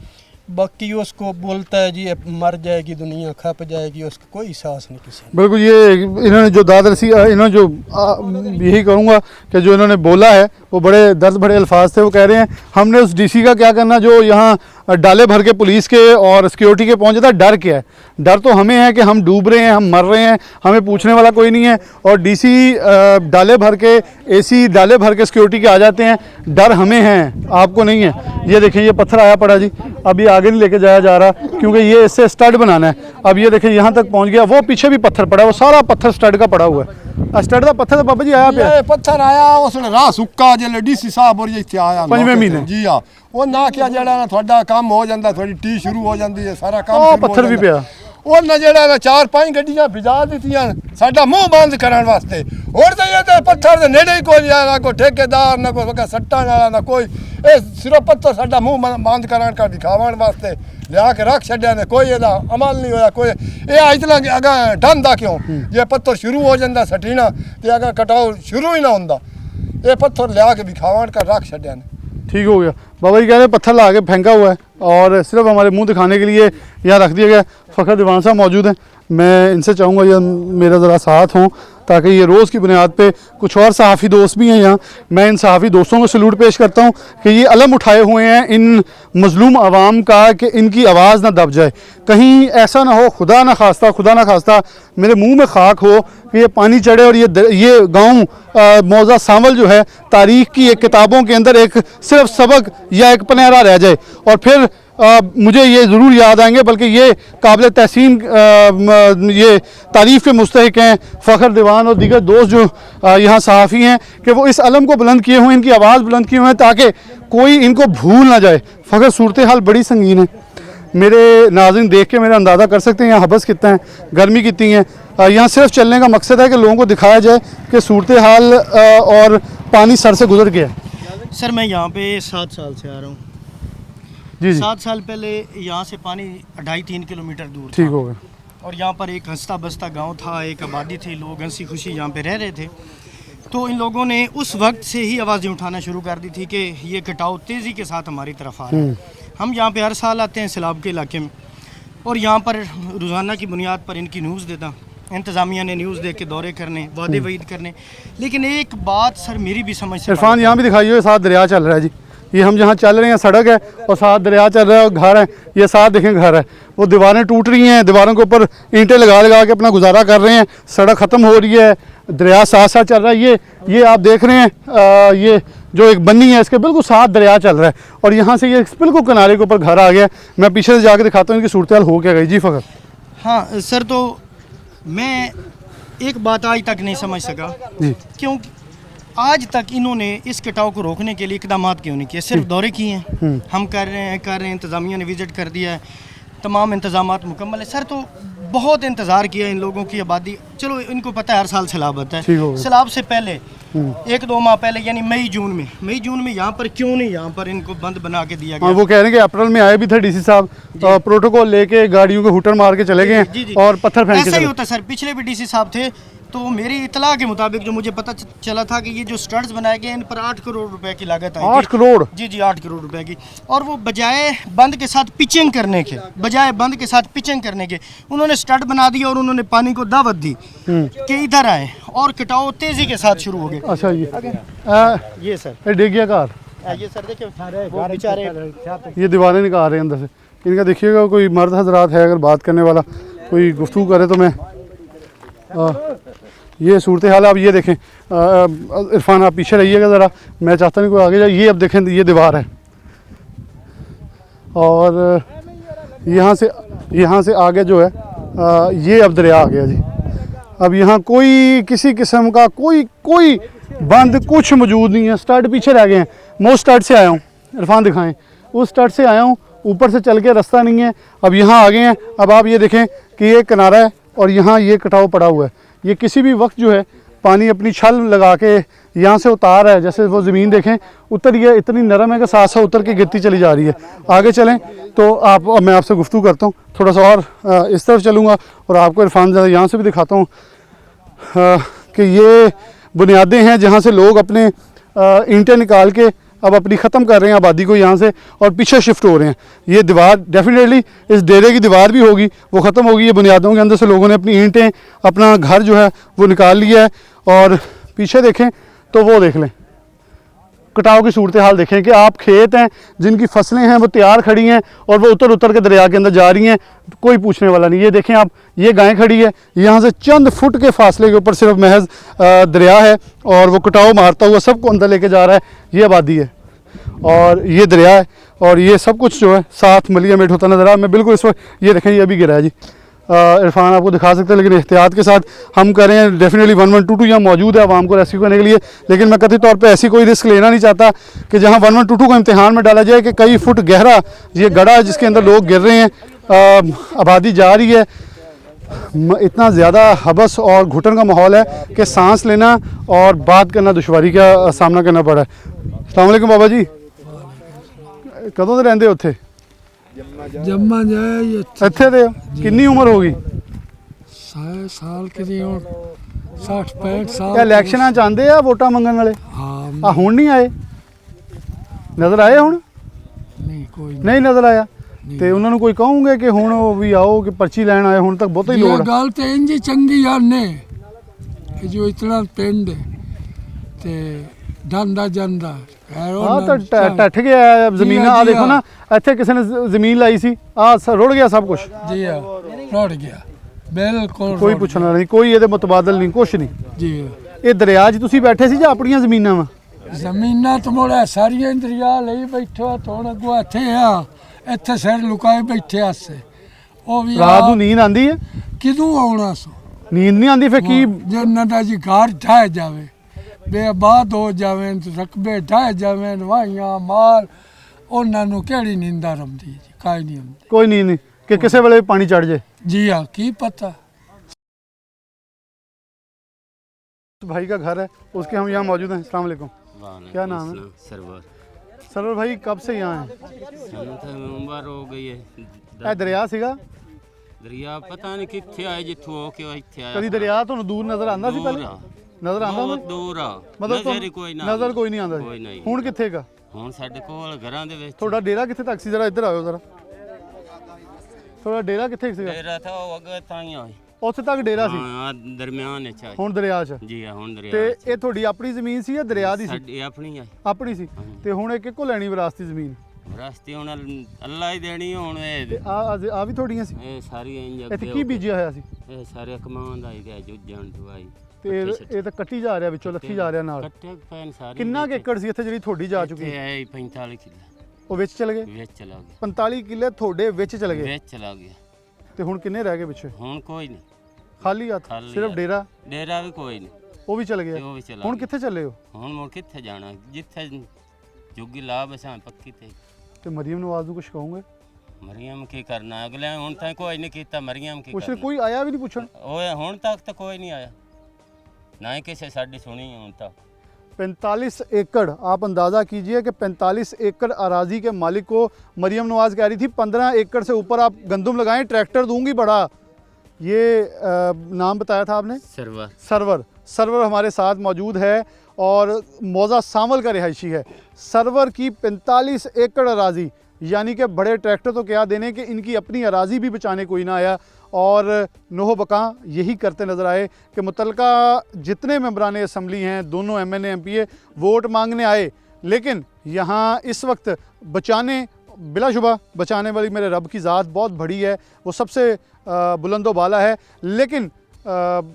बाकी उसको बोलता है जी मर जाएगी दुनिया, खप जाएगी, उसका कोई एहसास नहीं किसी। बिल्कुल, ये इन्होंने जो दादर सी इन्होंने जो यही कहूँगा कि जो इन्होंने बोला है वो बड़े दर्द भरे अल्फाज थे। वो कह रहे हैं हमने उस DC का क्या करना जो यहाँ डाले भर के पुलिस के और सिक्योरिटी के पहुँचे था। डर क्या है? डर तो हमें है कि हम डूब रहे हैं, हम मर रहे हैं, हमें पूछने वाला कोई नहीं है, और DC डाले भर के AC डाले भर के सिक्योरिटी के आ जाते हैं। डर हमें है, आपको नहीं है। ये देखिए, ये पत्थर आया पड़ा जी, अब ये आगे नहीं लेके जाया जा रहा क्योंकि ये इससे स्टड बनाना है। अब ये देखिए यहाँ तक पहुँच गया, वो पीछे भी पत्थर पड़ा, वो सारा पत्थर स्टड का पड़ा हुआ है। स्टड का पत्थर तो बाबा जी आया पे पत्थर आया उसने राह सुक्का जे DC साहब और इत्थे आया 5वें महीने जी हाँ, वो ना क्या जड़ा ना थोड़ा काम हो जाता, थोड़ी टी शुरू हो जाती है, सारा काम पत्थर भी पिया ਉਹਨਾਂ ਜਿਹੜਾ 4-5 ਗੱਡੀਆਂ ਭਜਾ ਦਿੱਤੀਆਂ ਸਾਡਾ ਮੂੰਹ ਬੰਦ ਕਰਨ ਵਾਸਤੇ। ਹੋਰ ਤਾਂ ਇਹ ਤਾਂ ਪੱਥਰ ਦੇ ਨੇੜੇ ਹੀ ਕੋਈ ਨਾ ਕੋਈ ਠੇਕੇਦਾਰ ਨਾ ਕੋਈ ਸੱਟਾਂ ਵਾਲਾ ਨਾ ਕੋਈ, ਇਹ ਸਿਰਫ ਪੱਥਰ ਸਾਡਾ ਮੂੰਹ ਬੰਦ ਕਰਨ ਕਰ ਦਿਖਾਉਣ ਵਾਸਤੇ ਲਿਆ ਕੇ ਰੱਖ ਛੱਡਿਆ ਨੇ, ਕੋਈ ਇਹਦਾ ਅਮਲ ਨਹੀਂ ਹੋਇਆ। ਕੋਈ ਇਹ ਇਤਨਾ ਅਗਾ ਢੰਦਾ ਕਿਉਂ? ਜੇ ਪੱਥਰ ਸ਼ੁਰੂ ਹੋ ਜਾਂਦਾ ਸੱਟੀਣਾ ਤੇ ਅਗਾ ਕਟਾਓ ਸ਼ੁਰੂ ਹੀ ਨਾ ਹੁੰਦਾ, ਇਹ ਪੱਥਰ ਲਿਆ ਕੇ ਦਿਖਾਉਣ ਕਰ ਰੱਖ ਛੱਡਿਆ ने। ठीक हो गया। बाबा जी कह रहे हैं पत्थर ला के फेंका हुआ है और सिर्फ हमारे मुंह दिखाने के लिए यहाँ रख दिया गया। फ़खर दीवान साहब मौजूद हैं, मैं इनसे चाहूँगा ये मेरा ज़रा साथ हों ताकि ये रोज़ की बुनियाद पे कुछ और सहाफ़ी दोस्त भी हैं यहाँ। मैं इन सहाफ़ी दोस्तों को सलूट पेश करता हूँ कि ये अलम उठाए हुए हैं इन मज़लूम आवाम का कि इनकी आवाज़ ना दब जाए। कहीं ऐसा ना हो, खुदा ना खास्ता मेरे मुंह में खाक हो कि ये पानी चढ़े और ये गांव मौज़ा सांवल जो है तारीख़ की एक किताबों के अंदर एक सिर्फ सबक या एक पनहरा रह जाए, और फिर मुझे ये ज़रूर याद आएंगे, बल्कि ये काबिल तहसीन ये तारीफ़ के मुस्तहिक हैं फ़खर दीवान और दीगर दोस्त जो यहाँ सहाफ़ी हैं कि वो इस अलम को बुलंद किए हुए, इनकी आवाज़ बुलंद किए हुए हैं ताकि कोई इनको भूल ना जाए। फ़खर सूरत हाल बड़ी संगीन है, मेरे नाज़रीन देख के मेरा अंदाज़ा कर सकते हैं यहाँ हबस कितना है, गर्मी कितनी है। यहाँ सिर्फ चलने का मकसद है कि लोगों को दिखाया जाए कि सूरत हाल और पानी सर से गुजर गया। सर मैं यहाँ पे 7 साल से आ रहा हूँ जी। 7 साल पहले यहाँ से पानी 2.5-3 किलोमीटर दूर ठीक हो गया, और यहाँ पर एक हंसता बसता गांव था, एक आबादी थी, लोग हंसी खुशी यहाँ पे रह रहे थे। तो इन लोगों ने उस वक्त से ही आवाज़ें उठाना शुरू कर दी थी कि ये कटाव तेज़ी के साथ हमारी तरफ आ रहा है। हम यहाँ पे हर साल आते हैं सैलाब के इलाके में, और यहाँ पर रोज़ाना की बुनियाद पर इनकी न्यूज़ देता, इंतज़ामिया ने न्यूज़ दे के दौरे करने, वादे वईद करने। लेकिन एक बात सर मेरी भी समझ से इरफान यहाँ भी दिखाइए, साथ दरिया चल रहा है जी। ये हम जहाँ चल रहे हैं सड़क है और साथ दरिया चल रहा है और घर है, ये साथ देखें घर है। वो दीवारें टूट रही हैं, दीवारों के ऊपर ईंटें लगा के अपना गुजारा कर रहे हैं, सड़क ख़त्म हो रही है, दरिया साथ साथ चल रहा है। ये आप देख रहे हैं ये जो एक बन्नी है इसके बिल्कुल साथ दरिया चल रहा है और यहाँ से ये बिल्कुल किनारे के ऊपर घर आ गया। मैं पीछे से जाके दिखाता हूँ इनकी सूरत हाल हो क्या गई। जी फ़खर। हाँ सर, तो मैं एक बात आज तक नहीं समझ सका जी। क्यों आज तक इन्होंने इस कटाव को रोकने के लिए इकदाम क्यों नहीं किए। सिर्फ दौरे किए हैं, हम कर रहे हैं, इंतज़ामिया ने विज़िट कर दिया है, तमाम इंतजामात मुकम्मल है सर। तो बहुत इंतज़ार किया इन लोगों की आबादी, चलो इनको पता है हर साल सैलाब आता है, सैलाब से पहले 1-2 माह पहले यानी मई जून में यहाँ पर क्यों नहीं यहाँ पर इनको बंद बना के दिया गया। वो कह रहे हैं कि अप्रैल में आए भी थे डीसी साहब, प्रोटोकॉल लेके गाड़ियों को हुटर मार के चले गए और पत्थर फेंक के ऐसा ही होता है सर। पिछले भी डीसी साहब थे, तो मेरी इतला के मुताबिक जो मुझे पता चला था कि ये जो स्टड्स बनाए गए इन पर 8 करोड़ रुपए की लागत आई। 8 करोड़? जी 8 करोड़ रुपए की। और वो बजाय बंद के साथ पिचिंग करने के उन्होंने स्टड बना दिया और उन्होंने पानी को दावत दी कि इधर आए और कटाव तेजी के साथ शुरू हो गए। अच्छा ये सर ये डिग गया कार। ये सर देखिए वो बेचारे ये दीवारें निकाल रहे हैं अंदर से। इनका देखिएगा कोई मर्द हजरात है अगर बात करने वाला कोई गुफ्तगू करे तो मैं ये सूरत हाल। अब ये देखें इरफान आप पीछे रहिएगा ज़रा, मैं चाहता नहीं कोई आगे जाए। ये अब देखें ये दीवार है और यहाँ से आगे जो है ये अब दरिया आ गया जी। अब यहाँ कोई किसी किस्म का कोई बंद कुछ मौजूद नहीं है। स्टड पीछे रह गए हैं। मैं उस स्टड से आया हूँ, इरफान दिखाएं, उस स्टड से आया हूँ, ऊपर से चल के रास्ता नहीं है। अब यहाँ आ गए हैं। अब आप ये देखें कि ये किनारा है और यहाँ ये कटाव पड़ा हुआ है। ये किसी भी वक्त जो है पानी अपनी छल लगा के यहाँ से उतार है। जैसे वो ज़मीन देखें उतर ये इतनी नरम है कि साथ साथ उतर के गिरती चली जा रही है। आगे चलें तो मैं आपसे गुफ्तगू करता हूँ, थोड़ा सा और इस तरफ चलूँगा और आपको इरफान ज़रा यहाँ से भी दिखाता हूँ कि ये बुनियादें हैं जहाँ से लोग अपने ईंटें निकाल के अब अपनी ख़त्म कर रहे हैं आबादी को यहाँ से और पीछे शिफ्ट हो रहे हैं। ये दीवार डेफिनेटली इस डेरे की दीवार भी होगी, वो ख़त्म होगी। ये बुनियादों के अंदर से लोगों ने अपनी ईंटें अपना घर जो है वो निकाल लिया है। और पीछे देखें तो वो देख लें कटाव की सूरत हाल देखें कि आप खेत हैं जिनकी फसलें हैं वो तैयार खड़ी हैं और वो उतर के दरिया के अंदर जा रही हैं, कोई पूछने वाला नहीं। ये देखें आप, ये गाय खड़ी है, यहाँ से चंद फुट के फासले के ऊपर सिर्फ महज दरिया है और वो कटाव मारता हुआ सबको अंदर लेके जा रहा है। ये आबादी है और ये दरिया है और ये सब कुछ जो है साथ मलिया मेट होता नजर आ रहा है। मैं बिल्कुल इस वक्त ये देखें ये अभी गिरा है जी। इरफान आपको दिखा सकते हैं लेकिन एहतियात के साथ हम कर रहे हैं। डेफिनेटली 1122 यहाँ मौजूद है आवाम को रेस्क्यू करने के लिए, लेकिन मैं कथित तौर पे ऐसी कोई रिस्क लेना नहीं चाहता कि जहाँ 1122 को इम्तिहान में डाला जाए कि कई फुट गहरा ये गड़ा है जिसके अंदर लोग गिर रहे हैं, आबादी जा रही है। इतना ज़्यादा हबस और घुटन का माहौल है कि सांस लेना और बात करना दुश्वारी का सामना करना पड़ा है। अस्सलाम वालेकुम बाबा जी, कदों से रहंदे उत्थे? जम्मा जाए ਇੱਥੇ ਦੇ ਕਿੰਨੀ ਉਮਰ ਹੋ ਗਈ? साल करी 60-65 साल। ਇਹ ਇਲੈਕਸ਼ਨਾਂ ਚ ਆਂਦੇ ਆ ਵੋਟਾਂ ਮੰਗਣ ਵਾਲੇ? हाँ ਆ ਹੁਣ ਨਹੀਂ ਆਏ? ਨਜ਼ਰ ਆਏ ਹੁਣ? नहीं कोई ਨਹੀਂ ਨਜ਼ਰ ਆਇਆ ਤੇ ਉਹਨਾਂ ਨੂੰ ਕੋਈ ਕਹੋਗੇ ਕਿ ਹੁਣ ਉਹ ਵੀ ਆਓ ਕਿ ਪਰਚੀ ਲੈਣ ਆਏ? ਹੁਣ ਤੱਕ ਬਹੁਤਾ ਹੀ ਲੋੜ ये गल तो इंज चंगी आने जो इतना पिंड ते डांदा जांदा ਆ ਤਾਂ ਟੱਠ ਗਿਆ ਜ਼ਮੀਨ। ਆ ਦੇਖੋ ਨਾ ਇੱਥੇ ਕਿਸੇ ਨੇ ਜ਼ਮੀਨ ਲਾਈ ਸੀ, ਆ ਰੁੜ ਗਿਆ ਸਭ ਕੁਝ। जी हाँ रुड़ गया बिल्कुल ਕੋਈ ਪੁੱਛਣ ਵਾਲਾ ਨਹੀਂ, ਕੋਈ ਇਹਦੇ ਮੁਤਬਾਦਲ ਨਹੀਂ, ਕੁਛ ਨਹੀਂ। जी ਇਹ ਦਰਿਆ 'ਚ ਤੁਸੀਂ ਬੈਠੇ ਸੀ ਜਾਂ ਆਪਣੀਆਂ ਜ਼ਮੀਨਾਂ ਵਾ? ਜ਼ਮੀਨਾਂ तो मोड़ा सारिया दरिया ਲਈ बैठो थोड़ा गो ਇੱਥੇ ਆ ਇੱਥੇ ਸਿਰ ਲੁਕਾਏ ਬੈਠੇ ਆਸੇ ਉਹ ਵੀ ਰਾਤ ਨੂੰ ਨੀਂਦ ਆਂਦੀ ਹੈ? ਕਿਦੋਂ ਆਉਣਾ ਸੋ ਨੀਂਦ ਨਹੀਂ ਆਂਦੀ ਫਿਰ ਕੀ? ਜਿੰਨਾ ਦਾ ਜੀ ਘਰ ਢਾਹ ਜਾਵੇ ਬੇਆਬਾਦ ਹੋ ਜਾਵੇ ਰਕਬੇ ਢਾਹ ਜਾਵੇ ਵਾਹੀਆਂ ਮਾਲ ਉਹਨਾਂ ਨੂੰ ਕਿਹੜੀ ਨੀਂਦਾਂ ਆਉਂਦੀ ਜੀ? ਕਾਈ ਨਹੀਂ ਆਉਂਦੀ। ਕੋਈ ਨੀਂਦ ਨਹੀਂ कि किसी वेले पानी चढ़ जाए? जी हाँ की पता। भाई का घर है उसके हम यहाँ मौजूद हैं। अस्सलाम वालेकुम, क्या नाम है? सरवर। सरवर भाई कब से यहाँ हैं? उम्र हो गई है। ਇਹ ਦਰਿਆ ਸੀਗਾ? दरिया पता नहीं कितने आए जिथों हो के इत्थे आया। कभी दरिया ਤੁਹਾਨੂੰ ਦੂਰ ਨਜ਼ਰ ਆਂਦਾ ਸੀ ਪਹਿਲੇ? ਨਜ਼ਰ ਆਂਦਾ बहुत दूर आ ਮਤਲਬ नजर कोई ना ਨਜ਼ਰ ਕੋਈ ਨਹੀਂ ਆਂਦਾ कोई ਸੀ। नहीं। ਹੁਣ ਕਿੱਥੇ ਗਾ? ਹੁਣ ਸਾਡੇ ਕੋਲ ਘਰਾਂ ਦੇ ਵਿੱਚ ਤੁਹਾਡਾ ਡੇਰਾ ਕਿੱਥੇ ਤੱਕ ਸੀ? ਜਰਾ ਇੱਧਰ ਆਇਓ ਜਰਾ। ਤੁਹਾਡਾ ਡੇਰਾ ਕਿੱਥੇ ਸੀਗਾ? ਡੇਰਾ था वो अगे ताई आए ਉੱਥੇ ਤੱਕ ਡੇਰਾ ਸੀ, हां दरमियान है चाहे। ਹੁਣ ਦਰਿਆ 'ਚ? जी हां हुन दरिया ਤੇ ਇਹ ਤੁਹਾਡੀ ਆਪਣੀ ਜ਼ਮੀਨ ਸੀ ਜਾਂ ਦਰਿਆ ਦੀ ਸੀ? साडी अपनी है ਆਪਣੀ ਸੀ। ਤੇ ਹੁਣ ਇਹ ਕਿੱਕੋ ਲੈਣੀ ਵਿਰਾਸਤੀ ਜ਼ਮੀਨ? रास्ते हुन अल्लाह ही देनी हुन ਆ ਵੀ ਤੁਹਾਡੀਆਂ ਸੀ? ਇਹ ਸਾਰੀ ਇੰਜ ਇੱਥੇ ਕੀ ਬੀਜਿਆ ਹੋਇਆ ਸੀ? ਇਹ ਸਾਰੇ ਕਮਾਨ ਦਾ ਹੀ ਗਿਆ ਜੁੱਜਣ ਦਵਾਈ ਤੇ ਇਹ ਤਾਂ ਕੱਟੀ ਜਾ ਰਿਹਾ ਵਿੱਚੋਂ ਲੱਥੀ ਜਾ ਰਿਹਾ ਨਾਲ। ਕੱਟੇ ਪੈਣ ਸਾਰੇ ਕਿੰਨਾ ਕੁ ਏਕੜ ਸੀ ਇੱਥੇ ਜਿਹੜੀ ਤੁਹਾਡੀ ਜਾ ਚੁੱਕੀ? ਇੱਥੇ ਆਏ 45 ਕਿੱਲੇ ਉਹ ਵਿੱਚ ਚਲੇ ਗਏ? ਵਿੱਚ ਚਲਾ ਗਿਆ 45 ਕਿੱਲੇ ਤੁਹਾਡੇ ਵਿੱਚ ਚਲੇ ਗਏ ਵਿੱਚ ਚਲਾ ਗਿਆ। ਤੇ ਹੁਣ ਕਿੰਨੇ ਰਹਿ ਗਏ ਪਿੱਛੇ? ਹੁਣ ਕੋਈ ਨਹੀਂ, ਖਾਲੀ ਹੱਥ, ਖਾਲੀ ਸਿਰਫ ਹੱਥ। ਡੇਰਾ? ਡੇਰਾ ਵੀ ਕੋਈ ਨਹੀਂ, ਉਹ ਵੀ ਚਲੇ ਤੇ ਗਿਆ। ਉਹ ਵੀ ਚਲਾ ਹੁਣ ਗਿਆ। ਕਿੱਥੇ ਚੱਲੇ ਹੋ? ਹੁਣ ਮੁੜ ਕਿੱਥੇ ਜਾਣਾ, ਜਿੱਥੇ ਜੁਗੀ ਲਾ ਬਸਾਂ ਪੱਕੀ ਤੇ ਮਰੀਮ ਨਵਾਜ਼ ਨੂੰ ਕੁਝ ਕਹੋਗੇ? ਮਰੀਮ ਕੀ ਕਰਨਾ, ਅਗਲੇ ਹੁਣ ਤਾਂ ਕੋਈ ਨਹੀਂ ਕੀਤਾ, ਮਰੀਮ ਕੀ ਕੁਛ ਕਰਨਾ। ਕੋਈ ਆਇਆ ਵੀ ਨਹੀਂ ਪੁੱਛਣ? ਓਏ ਹੁਣ तक तो कोई नहीं आया, ना ही किसी साड़ी सुनी हूं तक। 45 एकड़, आप अंदाज़ा कीजिए कि 45 एकड़ अराजी के मालिक को मरीम नवाज़ कह रही थी 15 एकड़ से ऊपर आप गंदम लगाएं, ट्रैक्टर दूंगी बड़ा। ये नाम बताया था आपने? सरवर हमारे साथ मौजूद है और मौज़ा सांवल का रिहायशी है। सरवर की 45 एकड़ अराजी, यानी कि बड़े ट्रैक्टर तो क्या देने कि इनकी अपनी अराजी भी बचाने कोई ना आया और नोह बका यही करते नज़र आए कि मुतलका जितने मेंबरान असम्बली हैं, दोनों MNA MPA वोट मांगने आए, लेकिन यहाँ इस वक्त बचाने, बिलाशुबा बचाने वाली मेरे रब की ज़ात बहुत बड़ी है, वो सबसे बुलंदो बाला है, लेकिन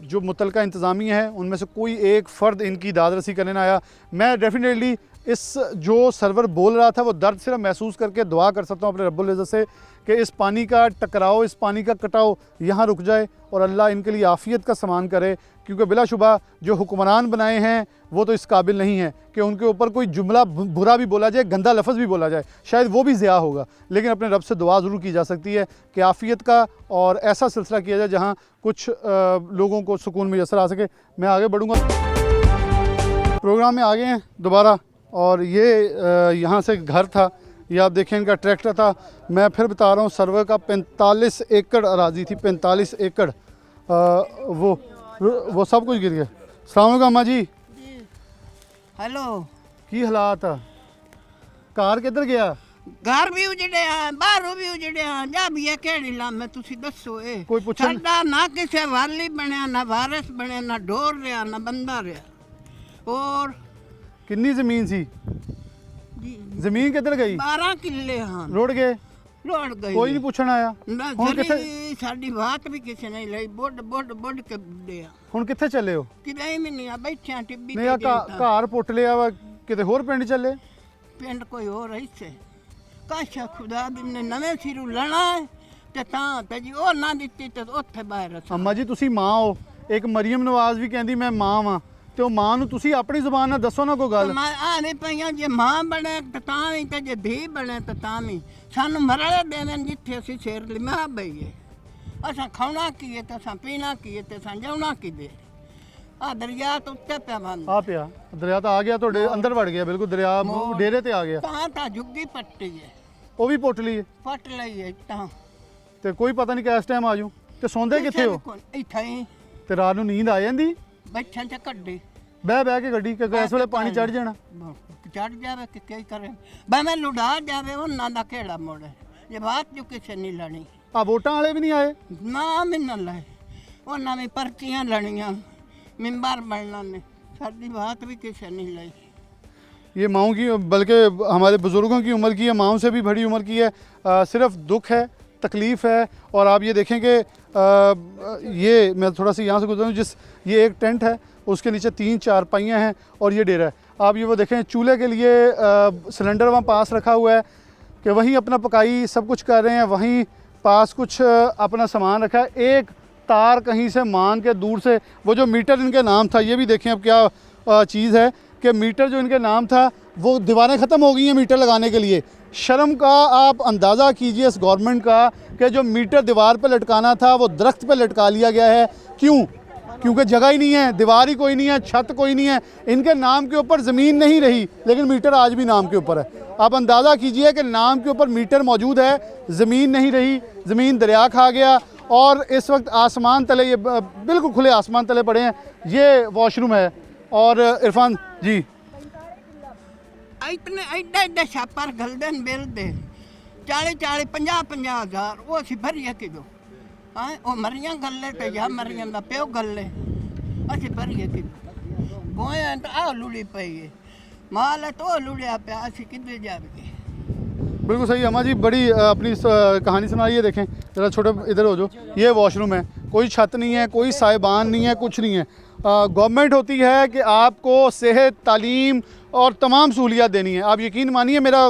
जो मुतलका इंतज़ामिया है उनमें से कोई एक फ़र्द इनकी दादरसी करने ना आया। मैं डेफिनेटली इस जो सरवर बोल रहा था वो दर्द सिर्फ महसूस करके दुआ कर सकता हूँ अपने रब्बुल इज़्ज़त से कि इस पानी का टकराव, इस पानी का कटाव यहाँ रुक जाए और अल्लाह इनके लिए आफ़ियत का सामान करे, क्योंकि बिलाशुबा जो हुक्मरान बनाए हैं वो तो इस काबिल नहीं है कि उनके ऊपर कोई जुमला बुरा भी बोला जाए, गंदा लफ्ज़ भी बोला जाए, शायद वो भी ज़िया होगा, लेकिन अपने रब से दुआ ज़रूर की जा सकती है कि आफ़ियत का और ऐसा सिलसिला किया जाए जहाँ कुछ लोगों को सुकून मैसर आ सके। मैं आगे बढ़ूँगा, प्रोग्राम में आगे हैं दोबारा, और ये यहाँ से घर था, ये आप देखें इनका ट्रैक्टर था। मैं फिर बता रहा हूँ, सर्वे का 45 एकड़ अराजी थी, 45 एकड़, वो सब कुछ गिर गया। अस्सलाम वालेकुम अम्मा जी। हेलो, की हालात आ? कार किधर गया? घर भी उजड़िया, बाहरों भी उजड़िया, जा भी है केड़ी लामे तुसी दसो। ए कोई पुछन साडा ना किसे वाली बनया, ना वारिस बनया, ना ढोर रहा, ना बंदा रहा। और कितनी ज़मीन सी? ज़मीन किधर गई? 12 किले हाँ, रोड गए? रोड गई। कोई नहीं पूछण आया? ना हुण किथे? साडी बात भी किसी नहीं लई, बुड बुड बुड के बुड्डिया। हुण किथे चले हो? किते भी नहीं, बैठिया टिब्बी नहीं, घर पुट लिया वा, किते होर पिंड चले? पिंड कोई और हिस्से काशा खुदा ने नवे सिरू लना है ते तां ते जी ओ ना दित्ती ते उत्थे बाहर। अम्मा जी तुसी माँ हो, एक मरीम नवाज भी कहती मैं माँ वां, ते ओ माँ नूं तुसी अपनी ज़ुबान नाल दसो ना कोई गल। मैं आने पईयां जे मां बने ते तां भी ते जे धी बने ते तां भी सानू मरले देवन जिथे असीं शेर लिमा बईए। असां खाना की है ते असां पीना की है ते असां जाना की दे। आ दरिया तो उत्ते पे बंद आ पिया दरिया तो आ गया, तो अंदर वड़ गया, बिल्कुल दरिया डेरे ते आ गया। तां तां जुग्गी पट्टी है, वो भी पुट ली पट लई है तां ते कोई पता नहीं किस टाइम आ जाऊं। ते सोंदे किथे हो? इत्थे ही ते रात नूं नींद आ जांदी? बैठे ते कड्डी बह के गड्डी के इस वेले पानी चढ़ जाना। चढ़ जावे कि क्या करे, भावें लुढ़ा जावे उन्हां दा केड़ा मोड़े, ये बात जो किसे नहीं लड़ी। आ वोटां वाले भी नहीं आए? ना मिन्न ले उन्हां भी पर्चियां लड़ियां, मिंबर बनना ने, साडी बात भी किसे नहीं लाई। ये माओं की, बल्कि हमारे बुज़ुर्गों की उम्र की है, माओं से भी बड़ी उम्र की है। सिर्फ दुख है, तकलीफ़ है। और आप ये देखें कि ये मैं थोड़ा सा यहाँ से गुजरूँ, ये एक टेंट है, उसके नीचे 3 चारपाइयाँ हैं और ये डेरा है। आप ये वो देखें, चूल्हे के लिए सिलेंडर वहाँ पास रखा हुआ है कि वहीं अपना पकाई सब कुछ कर रहे हैं, वहीं पास कुछ अपना सामान रखा है। एक तार कहीं से मान के दूर से, वो जो मीटर इनके नाम था, ये भी देखें अब क्या चीज़ है कि मीटर जो इनके नाम था वो दीवारें ख़त्म हो गई हैं मीटर लगाने के लिए। शर्म का आप अंदाज़ा कीजिए इस गवर्नमेंट का कि जो मीटर दीवार पर लटकाना था वो दरख्त पर लटका लिया गया है। क्यों? क्योंकि जगह ही नहीं है, दीवार ही कोई नहीं है, छत कोई नहीं है, इनके नाम के ऊपर ज़मीन नहीं रही, लेकिन मीटर आज भी नाम के ऊपर है। आप अंदाज़ा कीजिए कि नाम के ऊपर मीटर मौजूद है, ज़मीन नहीं रही, ज़मीन दरिया खा गया। और इस वक्त आसमान तले, ये बिल्कुल खुले आसमान तले पड़े हैं। ये वॉशरूम है। और इरफान जी, इतने एडे एडे छापर गलदन बिल दे 40 50 हज़ार वो असी भरिए किदो हाँ वो मरियां गल्ले ते या मरियां दा प्यो गल्ले असी भरिए किदो गोया तो आ लुड़ी पई है माल है तो लुड़िया पे असी किदे जावे। बिल्कुल सही अम्मा जी, बड़ी अपनी कहानी सुनाइए। देखें जरा छोटे इधर हो जो, ये वॉशरूम है, कोई छत नहीं है, कोई साइबान नहीं है, कुछ नहीं है। गवर्नमेंट होती है कि आपको सेहत, तालीम और तमाम सहूलियात देनी है। आप यकीन मानिए मेरा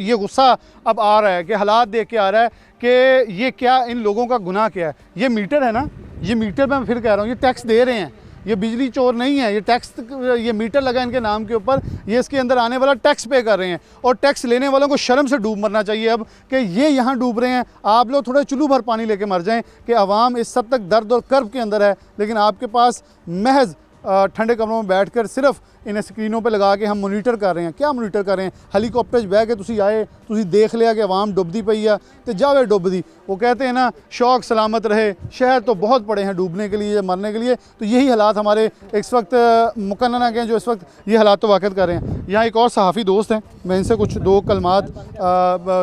ये गुस्सा अब आ रहा है कि हालात देख के आ रहा है कि ये क्या, इन लोगों का गुनाह क्या है। ये मीटर है ना, ये मीटर मैं फिर कह रहा हूँ, ये टैक्स दे रहे हैं, ये बिजली चोर नहीं है, ये टैक्स, ये मीटर लगा इनके नाम के ऊपर, ये इसके अंदर आने वाला टैक्स पे कर रहे हैं। और टैक्स लेने वालों को शर्म से डूब मरना चाहिए अब कि ये यहाँ डूब रहे हैं। आप लोग थोड़े चुल्लू भर पानी लेके मर जाएं कि आवाम इस सब तक दर्द और कर्ब के अंदर है, लेकिन आपके पास महज ठंडे कमरों में बैठकर सिर्फ इन्हें स्क्रीनों पे लगा के हम मोनीटर कर रहे हैं। क्या मोनीटर कर रहे हैं? हेलीकॉप्टर बह के तुसी आए, तुसी देख लिया कि आवाम डुबदी पई है तो जावे डुबदी। वो कहते हैं ना, शौक सलामत रहे, शहर तो बहुत पड़े हैं डूबने के लिए, मरने के लिए। तो यही हालात हमारे इस वक्त मुकन्ना के हैं, जो इस वक्त ये हालात तो वाक़ कर रहे हैं। यहाँ एक और सहाफ़ी दोस्त हैं, मैं इनसे कुछ दो कलमात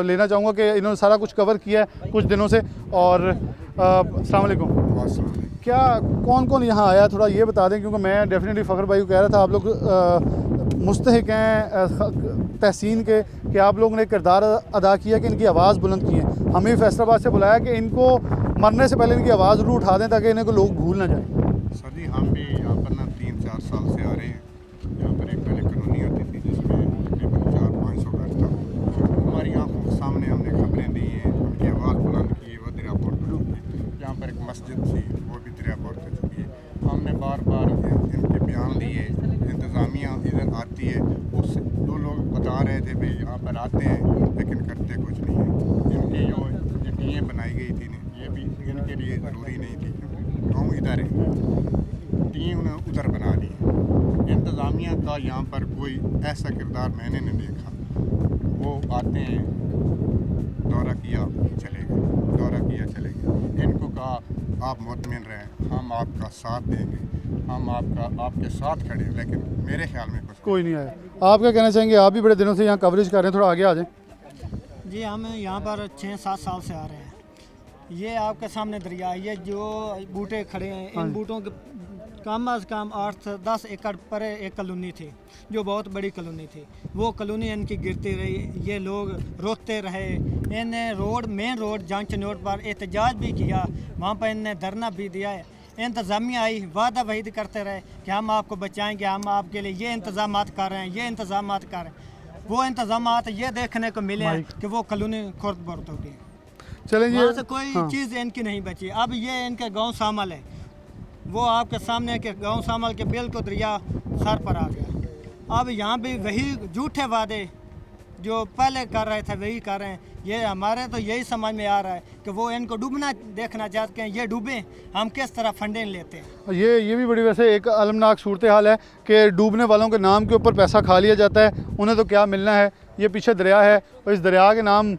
लेना चाहूँगा कि इन्होंने सारा कुछ कवर किया है कुछ दिनों से। और अस्सलाम वालेकुम, क्या कौन कौन यहाँ आया थोड़ा ये बता दें, क्योंकि मैं डेफिनेटली फ़खर भाई को कह रहा था आप लोग मुस्तहिक हैं तहसीन के कि आप लोगों ने किरदार अदा किया कि इनकी आवाज़ बुलंद की है। हमें फैसलाबाद से बुलाया कि इनको मरने से पहले इनकी आवाज़ ज़रूर उठा दें ताकि इन्हें को लोग भूल ना जाए। सर जी, हम भी यहाँ पर ना 3-4 साल से आ रहे हैं। यहाँ पर एक पहले कॉलोनी होती थी जिसमें तकरीबन 400-500 घर था। हमारी आंखों के सामने हमने खबरें दी हैं, उनकी आवाज़ बुलंद की, वो दरियापुर पर चुकी है। यहाँ पर एक मस्जिद थी, वो भी दरियापुर पर चुकी है। हमने बार बार इनके बयान लिए, इंतज़ामिया इधर आती है, उससे जो लोग बता रहे थे भाई यहाँ पर आते हैं लेकिन करते कुछ नहीं है। इनकी जो टीमें बनाई गई थी ये भी इनके लिए ज़रूरी नहीं थी, क्योंकि गाँव इधर है, टीम ने उधर बना दी। इंतज़ामिया का यहाँ पर कोई ऐसा किरदार मैंने नहीं देखा। वो आते हैं, दौरा किया चले गए, दौरा किया चले गए। इनको कहा आप मुतमिन रहें, हम आपका साथ देंगे, हम आपके साथ खड़े हैं, लेकिन मेरे ख्याल में कोई नहीं आया। आप क्या कहना चाहेंगे? आप भी बड़े दिनों से यहाँ कवरेज कर रहे हैं, थोड़ा आगे आ जाएं। जी, हम यहाँ पर 6-7 साल से आ रहे हैं। ये आपके सामने दरिया, ये जो बूटे खड़े हैं, इन बूटों के कम अज़ कम 8-10 एकड़ पर एक कॉलोनी थी, जो बहुत बड़ी कॉलोनी थी। वो कॉलोनी इनकी गिरती रही, ये लोग रोकते रहे। इन्हें road, main road junction road पर एहतजाज भी किया, वहाँ पर इन्हें धरना भी दिया है। इंतज़ामिया आई, वादा वहीद करते रहे कि हम आपको बचाएंगे, हम आपके लिए ये इंतज़ामात कर रहे हैं, ये इंतज़ामात कर रहे हैं। वो इंतज़ामात ये देखने को मिले हैं कि वो कॉलोनी खुर्द बुर्द हो गई, चलें वहाँ से कोई चीज़ इनकी नहीं बची। अब ये इनके गांव शामिल है, वो आपके सामने के गांव शामिल के बिल्कुल दरिया सर पर आ गया। अब यहाँ भी वही झूठे वादे जो पहले कर रहे थे वही कर रहे हैं। ये हमारे तो यही समझ में आ रहा है कि वो इनको डूबना देखना चाहते हैं, ये डूबे, हम किस तरह फंडिंग लेते हैं। ये भी बड़ी वैसे एक अलमनाक सूरत हाल है कि डूबने वालों के नाम के ऊपर पैसा खा लिया जाता है, उन्हें तो क्या मिलना है। ये पीछे दरिया है और इस दरिया के नाम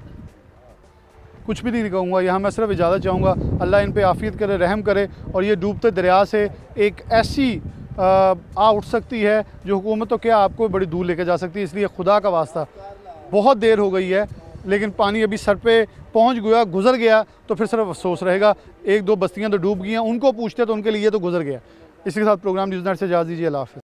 कुछ भी नहीं कहूँगा, यहाँ मैं सिर्फ इजाज़त चाहूँगा अल्लाह इन पे आफियत करे, रहम करे। और ये डूबते दरिया से एक ऐसी आ उठ सकती है जो हुकूमत तो क्या आपको बड़ी दूर लेके जा सकती है। इसलिए खुदा का वास्ता, बहुत देर हो गई है लेकिन पानी अभी सर पे पहुँच गया, गुजर गया तो फिर सिर्फ अफसोस रहेगा। 1-2 बस्तियाँ तो डूब गई हैं, उनको पूछते तो उनके लिए तो गुजर गया। इसी के साथ प्रोग्राम न्यूज़ नेट से इजाज़त दीजिए। अल्लाह हाफ़िज़।